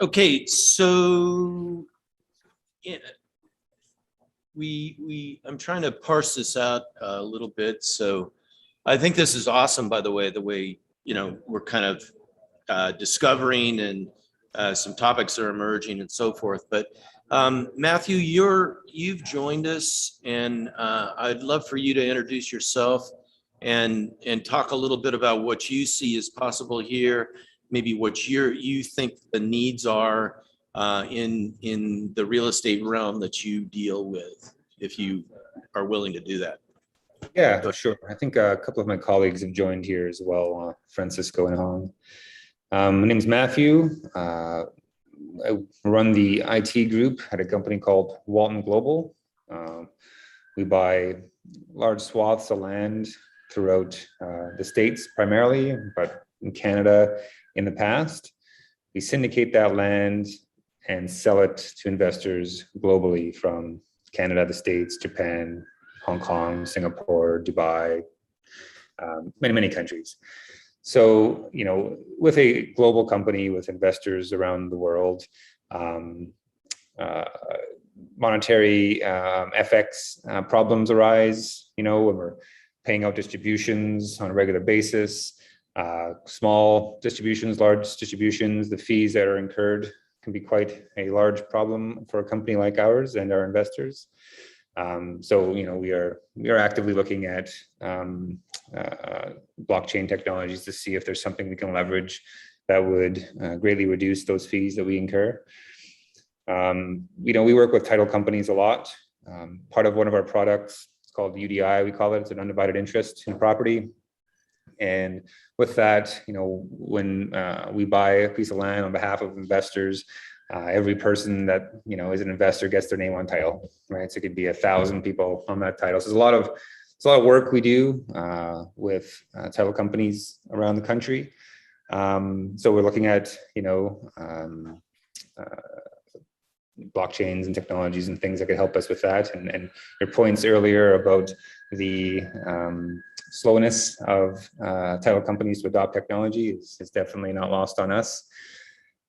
Okay, so yeah, I'm trying to parse this out a little bit. So I think this is awesome, by the way, we're kind of discovering and some topics are emerging and so forth. But Matthew, you've joined us, and I'd love for you to introduce yourself and talk a little bit about what you see as possible here, maybe what you think the needs are in the real estate realm that you deal with, if you are willing to do that. Yeah, sure. I think a couple of my colleagues have joined here as well, Francisco and Hong. My name is Matthew. I run the IT group at a company called Walton Global. We buy large swaths of land throughout the States primarily, but in Canada in the past. We syndicate that land and sell it to investors globally from Canada, the States, Japan, Hong Kong, Singapore, Dubai, many countries. So, with a global company with investors around the world, monetary FX problems arise, when we're paying out distributions on a regular basis, small distributions, large distributions, the fees that are incurred can be quite a large problem for a company like ours and our investors. So, we are actively looking at blockchain technologies to see if there's something we can leverage that would greatly reduce those fees that we incur. We work with title companies a lot. Part of one of our products, it's called UDI, we call it. It's an undivided interest in property. And with that, when we buy a piece of land on behalf of investors, every person that is an investor gets their name on title, right? So it could be 1,000 people on that title. So there's a lot of work we do with title companies around the country. So we're looking at blockchains and technologies and things that could help us with that. And your points earlier about the slowness of title companies to adopt technology is definitely not lost on us.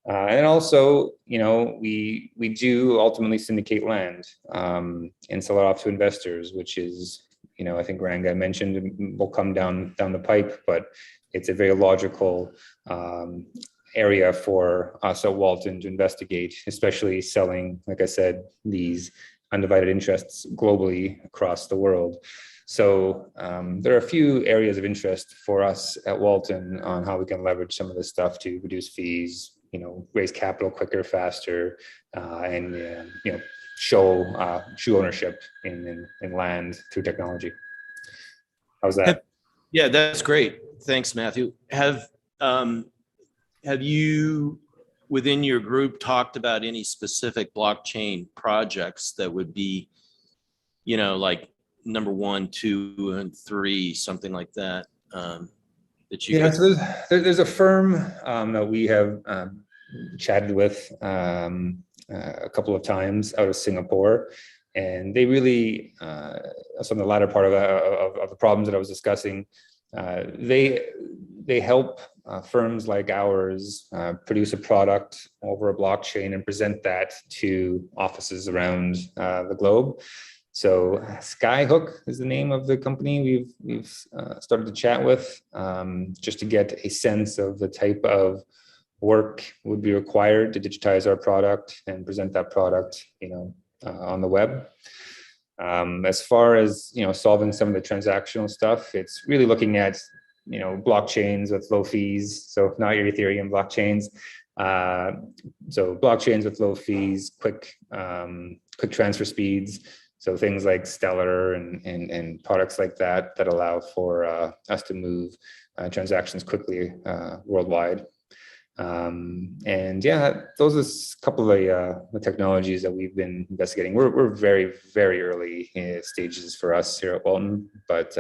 And also, we do ultimately syndicate land and sell it off to investors, which is, I think Ranga mentioned will come down the pipe, but it's a very logical area for us at Walton to investigate, especially selling, like I said, these undivided interests globally across the world. So there are a few areas of interest for us at Walton on how we can leverage some of this stuff to reduce fees, raise capital quicker, faster, and show ownership in land through technology. How's that? Yeah, that's great. Thanks, Matthew. Have you, within your group, talked about any specific blockchain projects that would be, like number 1, 2, and 3, something like that? That you could... So there's a firm that we have chatted with a couple of times out of Singapore, and they really, so in the latter part of the problems that I was discussing, they help firms like ours produce a product over a blockchain and present that to offices around the globe. So Skyhook is the name of the company we've started to chat with, just to get a sense of the type of work would be required to digitize our product and present that product, on the web. As far as solving some of the transactional stuff, it's really looking at blockchains with low fees. So not your Ethereum blockchains. So blockchains with low fees, quick transfer speeds. So things like Stellar and products like that allow for us to move transactions quickly worldwide. And yeah, those are a couple of the technologies that we've been investigating. We're very, very early stages for us here at Walton, but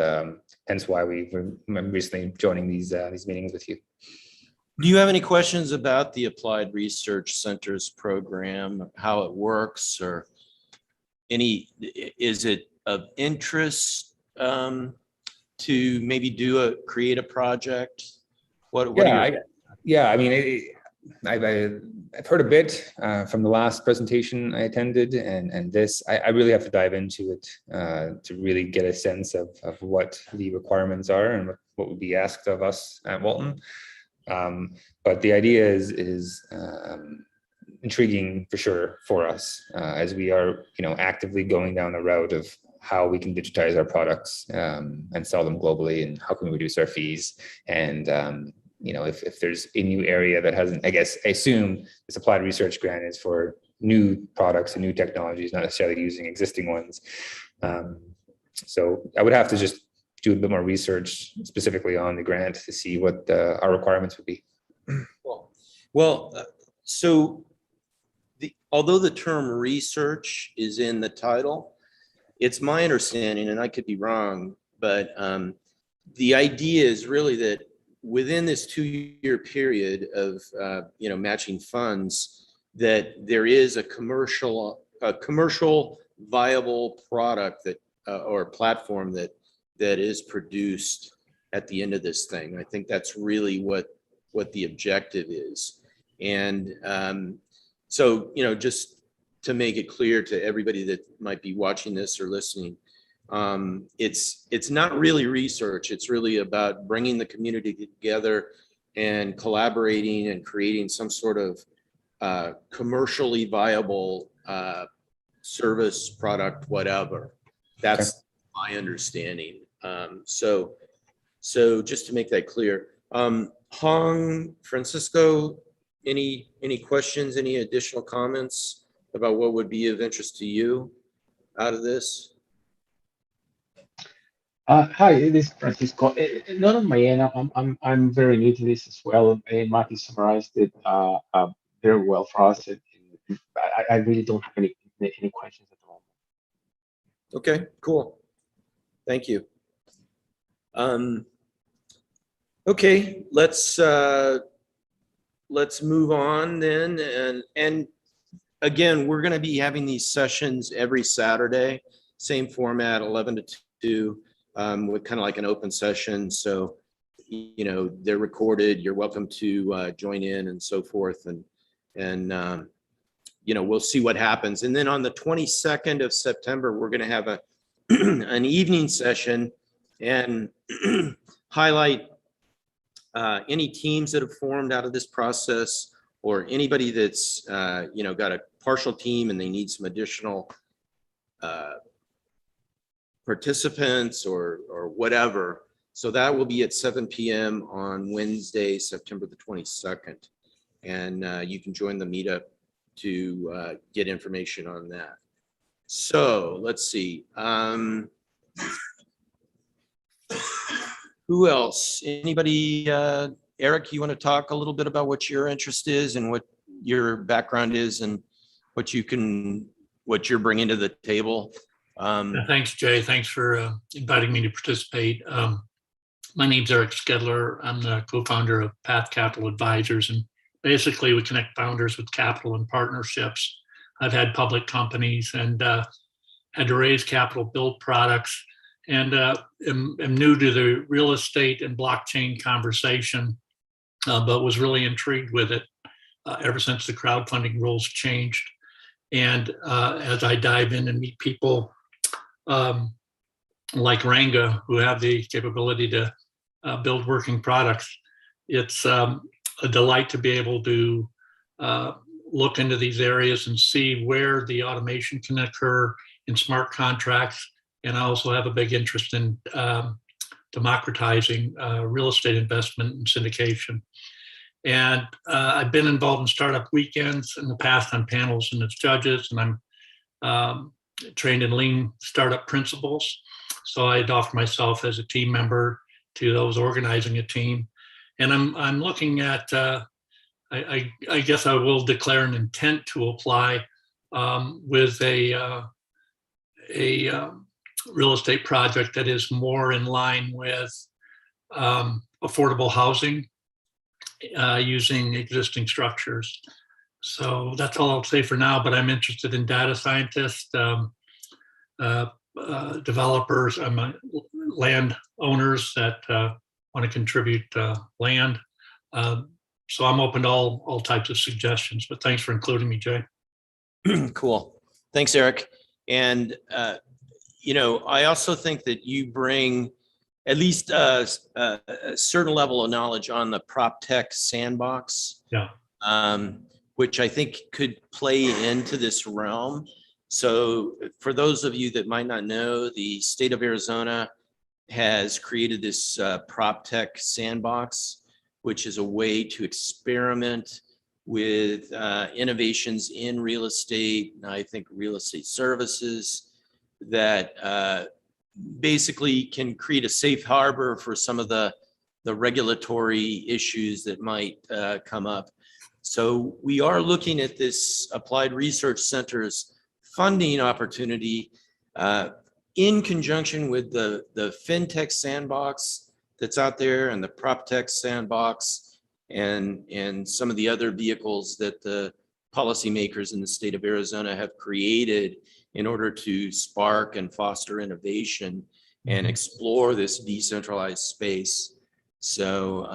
hence why we're recently joining these meetings with you. Do you have any questions about the Applied Research Centers program, how it works, or is it of interest to maybe create a project? Yeah, I mean, I've heard a bit from the last presentation I attended, and this, I really have to dive into it to really get a sense of what the requirements are and what would be asked of us at Walton. But the idea is intriguing for sure for us as we are, actively going down the route of how we can digitize our products and sell them globally, and how can we reduce our fees. And if there's a new area that hasn't, I assume this applied research grant is for new products and new technologies, not necessarily using existing ones. So I would have to just do a bit more research specifically on the grant to see what our requirements would be. So although the term research is in the title, it's my understanding, and I could be wrong, but the idea is really that within this 2-year period of matching funds, that there is a commercial viable product that or platform that is produced at the end of this thing. I think that's really what the objective is. And so just to make it clear to everybody that might be watching this or listening, it's not really research. It's really about bringing the community together and collaborating and creating some sort of commercially viable service, product, whatever. That's my understanding. So just to make that clear, Hong, Francisco, any questions, any additional comments about what would be of interest to you out of this? Hi, this is Francisco. Not on my end. I'm very new to this as well. Matthew summarized it very well for us. I really don't have any questions at the moment. Okay, cool. Thank you. Okay, let's move on then, and again, we're going to be having these sessions every Saturday, same format, 11 to 2, with kind of like an open session. So, you know, they're recorded. You're welcome to join in and so forth. And you know, we'll see what happens. And then on the 22nd of September, we're going to have an evening session and highlight any teams that have formed out of this process, or anybody that's you know, got a partial team and they need some additional participants or whatever. So that will be at 7 p.m. on Wednesday, September the 22nd. And you can join the meetup to get information on that. So let's see. Who else? Anybody? Eric, you want to talk a little bit about what your interest is and what your background is and what you're bringing to the table? Thanks, Jay. Thanks for inviting me to participate. My name's Eric Skedler. I'm the co-founder of Path Capital Advisors, and basically we connect founders with capital and partnerships. I've had public companies and had to raise capital, build products, and am new to the real estate and blockchain conversation, but was really intrigued with it ever since the crowdfunding rules changed. And as I dive in and meet people like Ranga, who have the capability to build working products, it's a delight to be able to look into these areas and see where the automation can occur in smart contracts. And I also have a big interest in democratizing real estate investment and syndication. And I've been involved in startup weekends in the past on panels and as judges, and I'm trained in lean startup principles. So I'd offer myself as a team member to those organizing a team. And I'm looking at, I guess I will declare an intent to apply with a real estate project that is more in line with affordable housing using existing structures. So that's all I'll say for now, but I'm interested in data scientists, developers, land owners that want to contribute land. So I'm open to all types of suggestions, but thanks for including me, Jay. Cool. Thanks, Eric. And, you know, I also think that you bring at least a certain level of knowledge on the prop tech sandbox, which I think could play into this realm. So for those of you that might not know, the state of Arizona has created this prop tech sandbox, which is a way to experiment with innovations in real estate, and I think real estate services that basically can create a safe harbor for some of the regulatory issues that might come up. So we are looking at this Applied Research Center's funding opportunity in conjunction with the Fintech sandbox that's out there and the PropTech sandbox and some of the other vehicles that the policymakers in the state of Arizona have created in order to spark and foster innovation and explore this decentralized space. So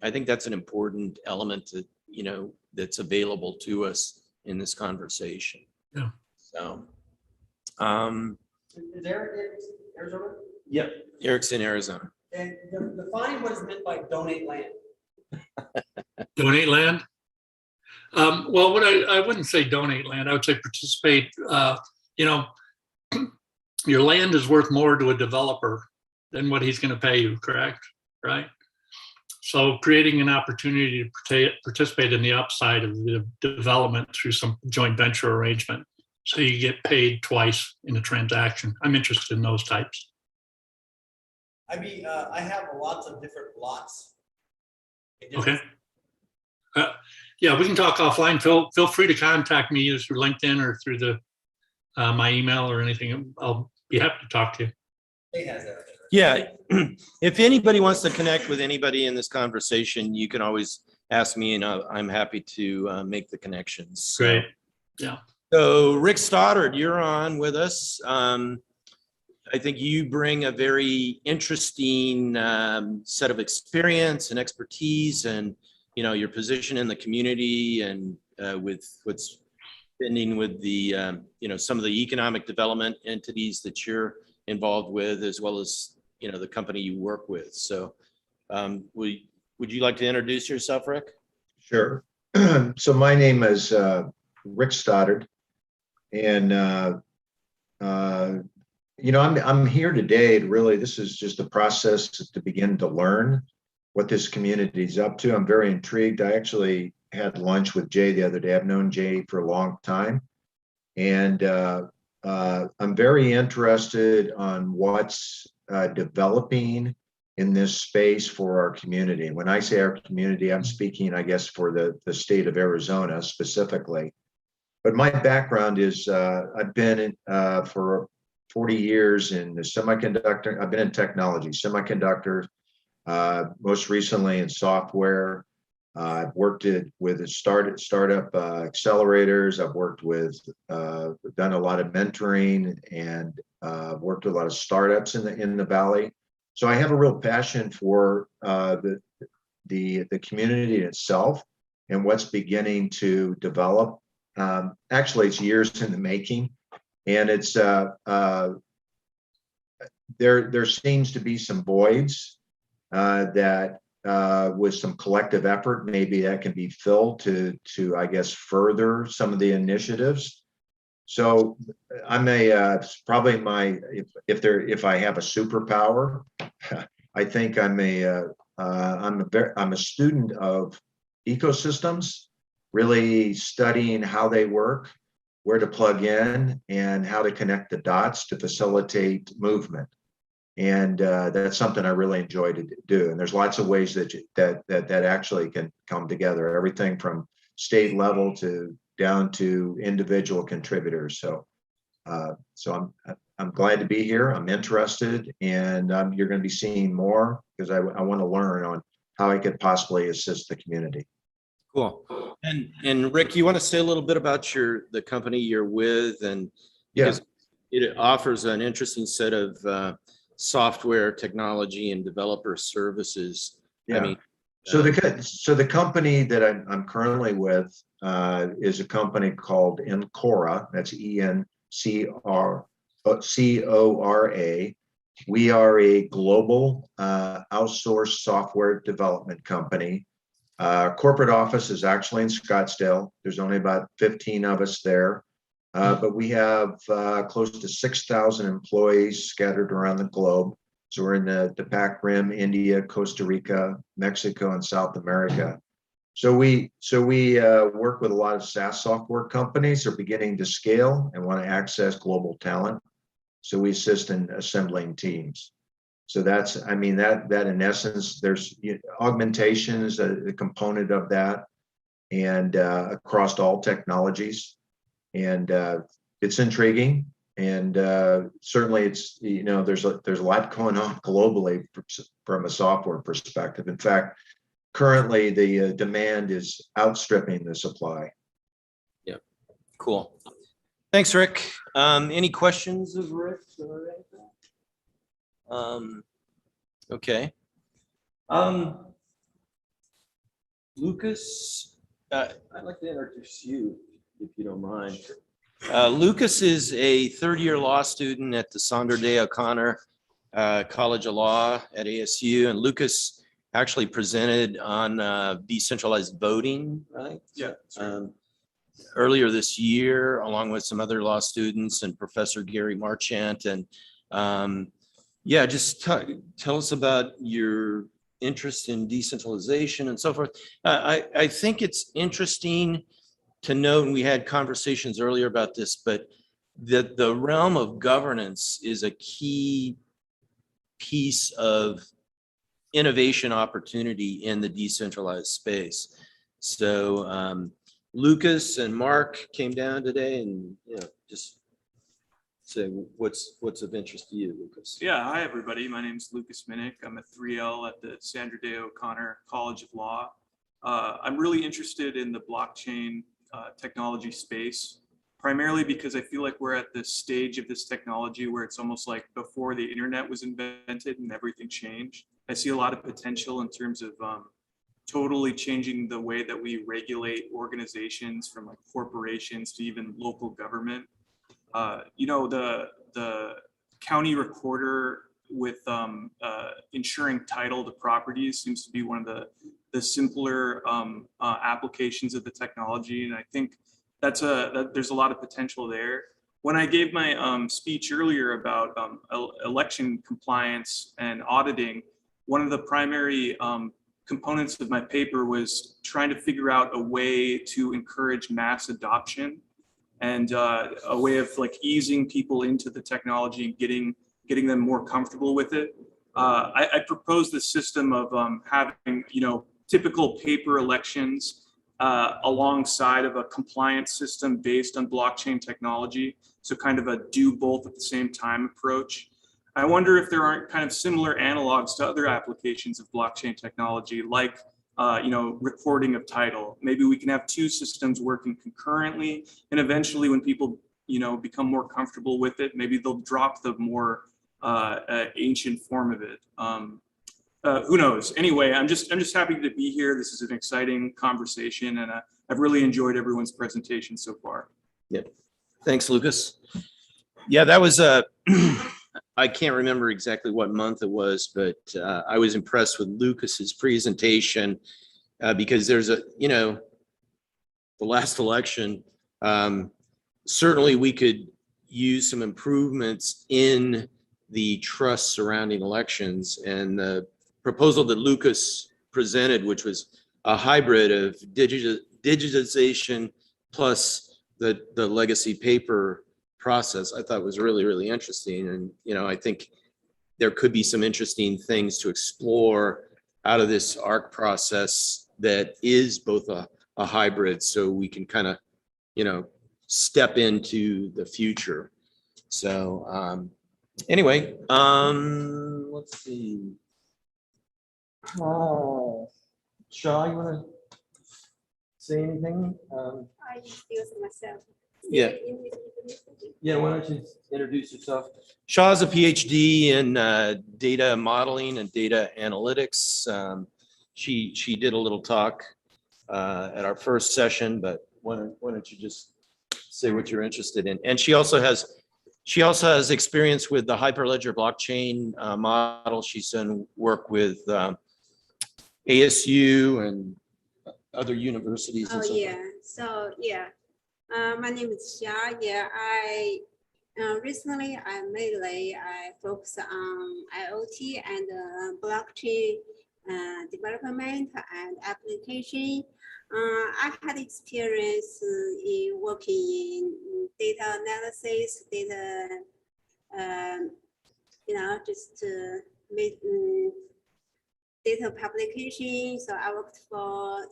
I think that's an important element that, you know, that's available to us in this conversation. Yeah. So. Is Eric in Arizona? Yep. Eric's in Arizona. And define what is meant by donate land. Donate land? Well, what I wouldn't say donate land, I would say participate. You know, your land is worth more to a developer than what he's going to pay you, correct? Right? So creating an opportunity to participate in the upside of the development through some joint venture arrangement, so you get paid twice in a transaction. I'm interested in those types. I mean, I have lots of different lots. Okay. Yeah, we can talk offline. Feel free to contact me either through LinkedIn or through the my email or anything. I'll be happy to talk to you. Yeah, if anybody wants to connect with anybody in this conversation, you can always ask me and I'm happy to make the connections. Great. Yeah. So Rick Stoddard, you're on with us. I think you bring a very interesting set of experience and expertise, and your position in the community, and with what's pending with the some of the economic development entities that you're involved with, as well as the company you work with. So would you like to introduce yourself, Rick? Sure. So my name is Rick Stoddard, and I'm here today to really, this is just a process to begin to learn what this community is up to. I'm very intrigued. I actually had lunch with Jay the other day. I've known Jay for a long time, and I'm very interested on what's developing in this space for our community. When I say our community, I'm speaking, I guess, for the state of Arizona specifically. But my background is I've been for 40 years in the semiconductor. I've been in technology, semiconductors, most recently in software. I've worked with startup accelerators. I've worked with, done a lot of mentoring, and worked with a lot of startups in the Valley. So I have a real passion for the community itself and what's beginning to develop. Actually, it's years in the making, and it's there seems to be some voids that with some collective effort, maybe that can be filled to I guess further some of the initiatives. So I'm probably if I have a superpower, I think I'm a student of ecosystems, really studying how they work, where to plug in, and how to connect the dots to facilitate movement. And that's something I really enjoy to do. And there's lots of ways that actually can come together, everything from state level to down to individual contributors. So I'm glad to be here. I'm interested, and you're going to be seeing more, because I want to learn on how I could possibly assist the community. Cool. And Rick, you want to say a little bit about the company you're with, and because it offers an interesting set of software technology and developer services. Yeah. I mean, so the company that I'm currently with is a company called Encora. That's ENCORA. We are a global outsourced software development company. Corporate office is actually in Scottsdale. There's only about 15 of us there, but we have close to 6,000 employees scattered around the globe. So we're in the PAC Rim, India, Costa Rica, Mexico, and South America. So we work with a lot of SaaS software companies that are beginning to scale and want to access global talent. So we assist in assembling teams. So that's, I mean, that in essence, there's augmentation is a component of that, and across all technologies. And it's intriguing, and certainly it's, there's a lot going on globally from a software perspective. In fact, currently the demand is outstripping the supply. Yeah, cool. Thanks, Rick. Any questions of Rick or anything? Okay. Lucas, I'd like to introduce you, if you don't mind. Lucas is a third-year law student at the Sandra Day O'Connor College of Law at ASU, and Lucas actually presented on decentralized voting, right? Yeah. Earlier this year, along with some other law students and Professor Gary Marchant. And yeah, just tell us about your interest in decentralization and so forth. I think it's interesting to note, and we had conversations earlier about this, but that the realm of governance is a key piece of innovation opportunity in the decentralized space. So Lucas and Mark came down today, and just say what's of interest to you, Lucas. Yeah, hi everybody. My name is Lucas Minnick. I'm a 3L at the Sandra Day O'Connor College of Law. I'm really interested in the blockchain technology space. primarily because I feel like we're at this stage of this technology where it's almost like before the internet was invented and everything changed. I see a lot of potential in terms of totally changing the way that we regulate organizations, from like corporations to even local government. You know, the county recorder with ensuring title to properties seems to be one of the simpler applications of the technology, and I think there's a lot of potential there. When I gave my speech earlier about election compliance and auditing, one of the primary components of my paper was trying to figure out a way to encourage mass adoption and a way of like easing people into the technology and getting them more comfortable with it. I proposed this system of having, you know, typical paper elections alongside of a compliance system based on blockchain technology. So kind of a do both at the same time approach. I wonder if there aren't kind of similar analogs to other applications of blockchain technology, like you know, recording of title. Maybe we can have two systems working concurrently, and eventually when people, you know, become more comfortable with it, maybe they'll drop the more ancient form of it. Who knows? Anyway, I'm just happy to be here. This is an exciting conversation, and I've really enjoyed everyone's presentation so far. Yeah, thanks, Lucas. Yeah, that was a. I can't remember exactly what month it was, but I was impressed with Lucas's presentation because there's a, you know, the last election. Certainly, we could use some improvements in the trust surrounding elections, and the proposal that Lucas presented, which was a hybrid of digitization plus the legacy paper process, I thought was really, really interesting. And, you know, I think there could be some interesting things to explore out of this ARC process that is both a hybrid, so we can kind of, you know, step into the future. So anyway, let's see. Shaw, you want to say anything? I introduced myself. Yeah. Yeah, why don't you introduce yourself? Shaw's a PhD in data modeling and data analytics. She did a little talk at our first session, but why don't you just say what you're interested in? And she also has experience with the Hyperledger blockchain model. She's done work with ASU and other universities. And so yeah. So yeah. My name is Xia. Yeah, I recently I focus on IoT and blockchain development and application. I had experience in working in data analysis, data, you know, just make data publication. So I worked for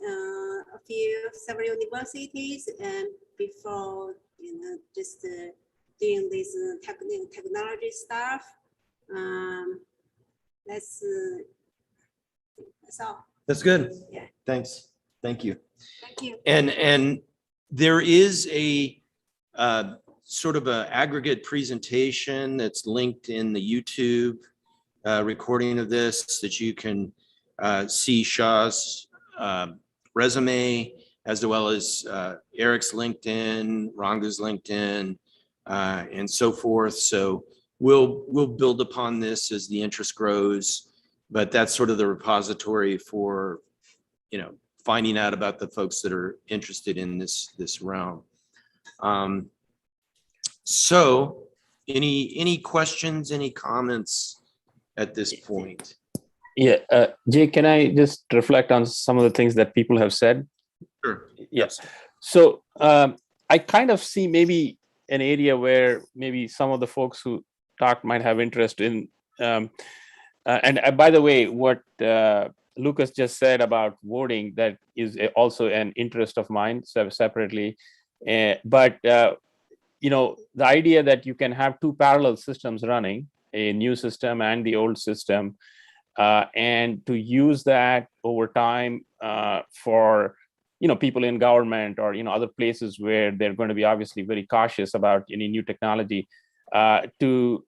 several universities, and before, you know, just doing this technology stuff. That's all. That's good. Yeah. Thanks. Thank you. Thank you. And there is a sort of an aggregate presentation that's linked in the YouTube recording of this, that you can see Shaw's resume, as well as Eric's LinkedIn, Ranga's LinkedIn, and so forth. So we'll build upon this as the interest grows, but that's sort of the repository for, you know, finding out about the folks that are interested in this realm. So any questions, any comments at this point? Yeah, Jay, can I just reflect on some of the things that people have said? Sure. Yes. So I kind of see maybe an area where maybe some of the folks who talked might have interest in. And by the way, what Lucas just said about voting, that is also an interest of mine separately. But you know, the idea that you can have two parallel systems running, a new system and the old system, and to use that over time for people in government or, other places where they're going to be obviously very cautious about any new technology, to,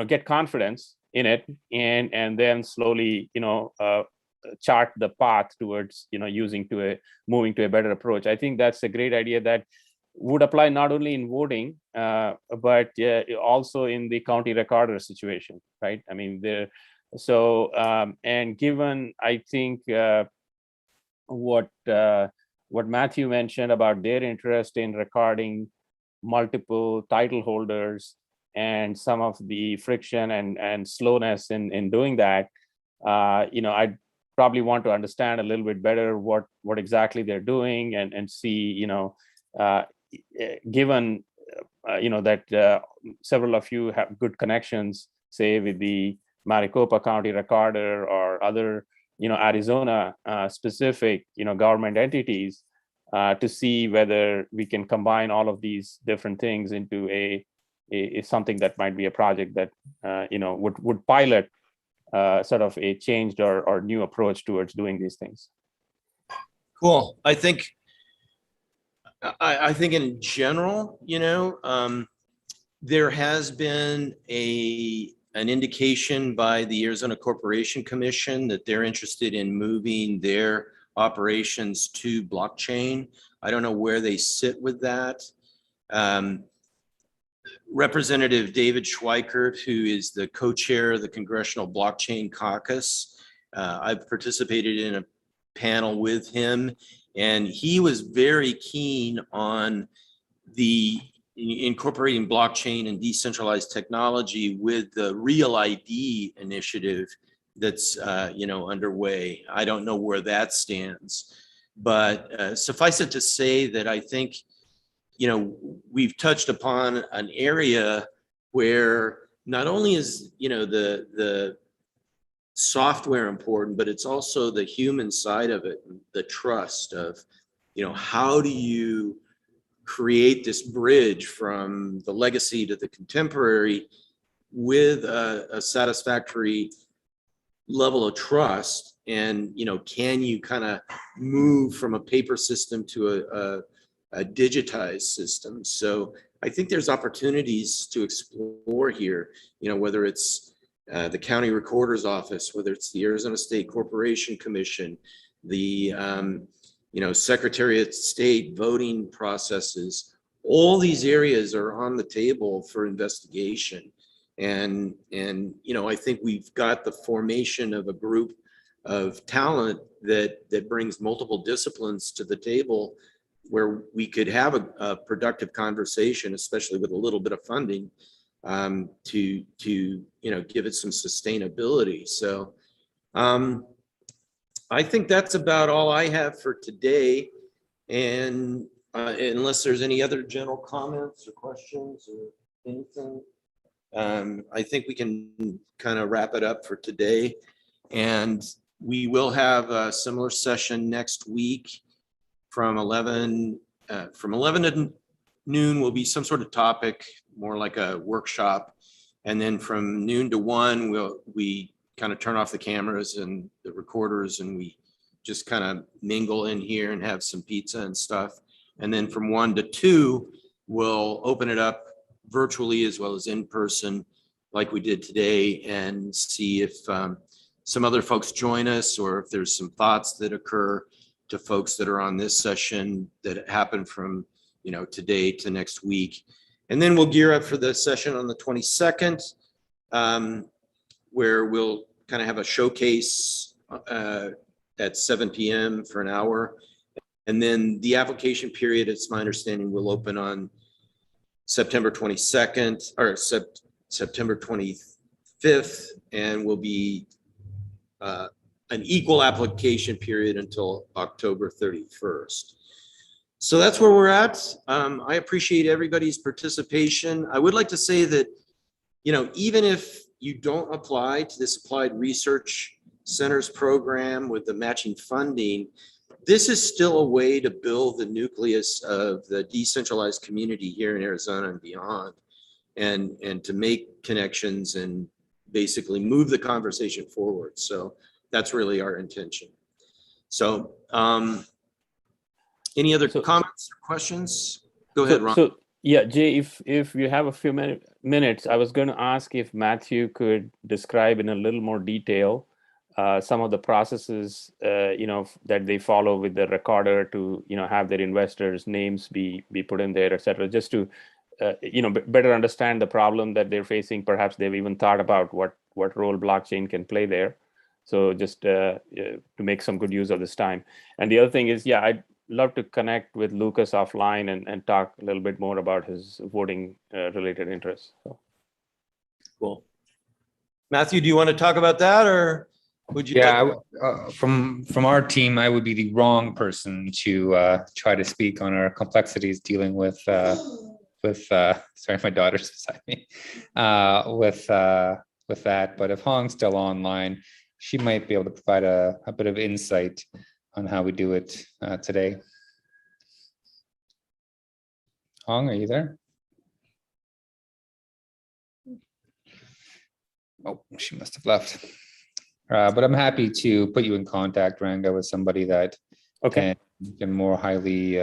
get confidence in it and then slowly, chart the path towards, moving to a better approach. I think that's a great idea that would apply not only in voting, but also in the county recorder situation, right? I mean, and given, I think, what Matthew mentioned about their interest in recording multiple title holders and some of the friction and slowness in doing that, I'd probably want to understand a little bit better what exactly they're doing and see, given that several of you have good connections, say with the Maricopa County Recorder or other Arizona specific government entities, to see whether we can combine all of these different things into a something that might be a project that would pilot sort of a changed or new approach towards doing these things. Cool. I think in general, there has been an indication by the Arizona Corporation Commission that they're interested in moving their operations to blockchain. I don't know where they sit with that. Representative David Schweikert, who is the co-chair of the Congressional Blockchain Caucus, I've participated in a panel with him, and he was very keen on the incorporating blockchain and decentralized technology with the Real ID initiative that's underway. I don't know where that stands, but suffice it to say that I think we've touched upon an area where not only is the software important, but it's also the human side of it, the trust of how do you create this bridge from the legacy to the contemporary with a satisfactory level of trust, and can you kind of move from a paper system to a digitized system? So I think there's opportunities to explore here, whether it's the county recorder's office, whether it's the Arizona State Corporation Commission, the Secretary of State voting processes. All these areas are on the table for investigation. And I think we've got the formation of a group of talent that brings multiple disciplines to the table, where we could have a productive conversation, especially with a little bit of funding, to give it some sustainability. So I think that's about all I have for today. And unless there's any other general comments or questions or anything, I think we can kind of wrap it up for today. And we will have a similar session next week from 11 to noon will be some sort of topic, more like a workshop. And then from noon to 1, we kind of turn off the cameras and the recorders, and we just kind of mingle in here and have some pizza and stuff. And then from 1 to 2, we'll open it up virtually as well as in person, like we did today, and see if some other folks join us, or if there's some thoughts that occur to folks that are on this session that happen from today to next week. And then we'll gear up for the session on the 22nd, where we'll kind of have a showcase at 7 p.m. for an hour. And then the application period, it's my understanding, will open on September 22nd or September 25th, and will be an equal application period until October 31st. So that's where we're at. I appreciate everybody's participation. I would like to say that, even if you don't apply to this Applied Research Centers program with the matching funding, this is still a way to build the nucleus of the decentralized community here in Arizona and beyond, and to make connections and basically move the conversation forward. So that's really our intention. So Any other So- comments or questions? Go ahead, Ron. So yeah, Jay, if you have a few minutes, I was going to ask if Matthew could describe in a little more detail some of the processes that they follow with the recorder to have their investors' names be put in there, et cetera, just to better understand the problem that they're facing. Perhaps they've even thought about what role blockchain can play there. So just to make some good use of this time. And the other thing is, yeah, I'd love to connect with Lucas offline and talk a little bit more about his voting related interests. So. Cool. Matthew, do you want to talk about that, or would you? Yeah, from our team, I would be the wrong person to try to speak on our complexities dealing with sorry, my daughter's beside me, with that. But if Hong's still online, she might be able to provide a bit of insight on how we do it today. Hong, are you there? Oh, she must have left. But I'm happy to put you in contact, Ranga, with somebody that can more highly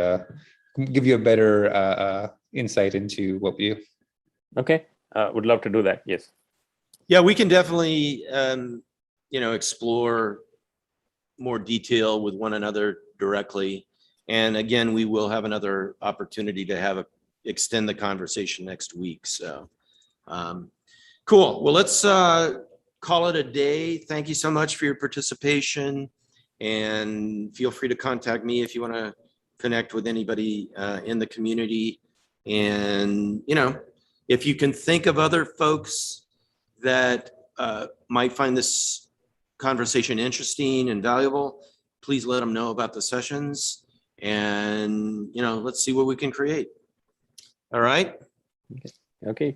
give you a better insight into what we do. Okay, would love to do that. Yes. Yeah, we can definitely, explore more detail with one another directly. And again, we will have another opportunity to extend the conversation next week. So, cool. Well, let's call it a day. Thank you so much for your participation, and feel free to contact me if you want to connect with anybody in the community. And, if you can think of other folks that might find this conversation interesting and valuable, please let them know about the sessions, and let's see what we can create. All right. Okay.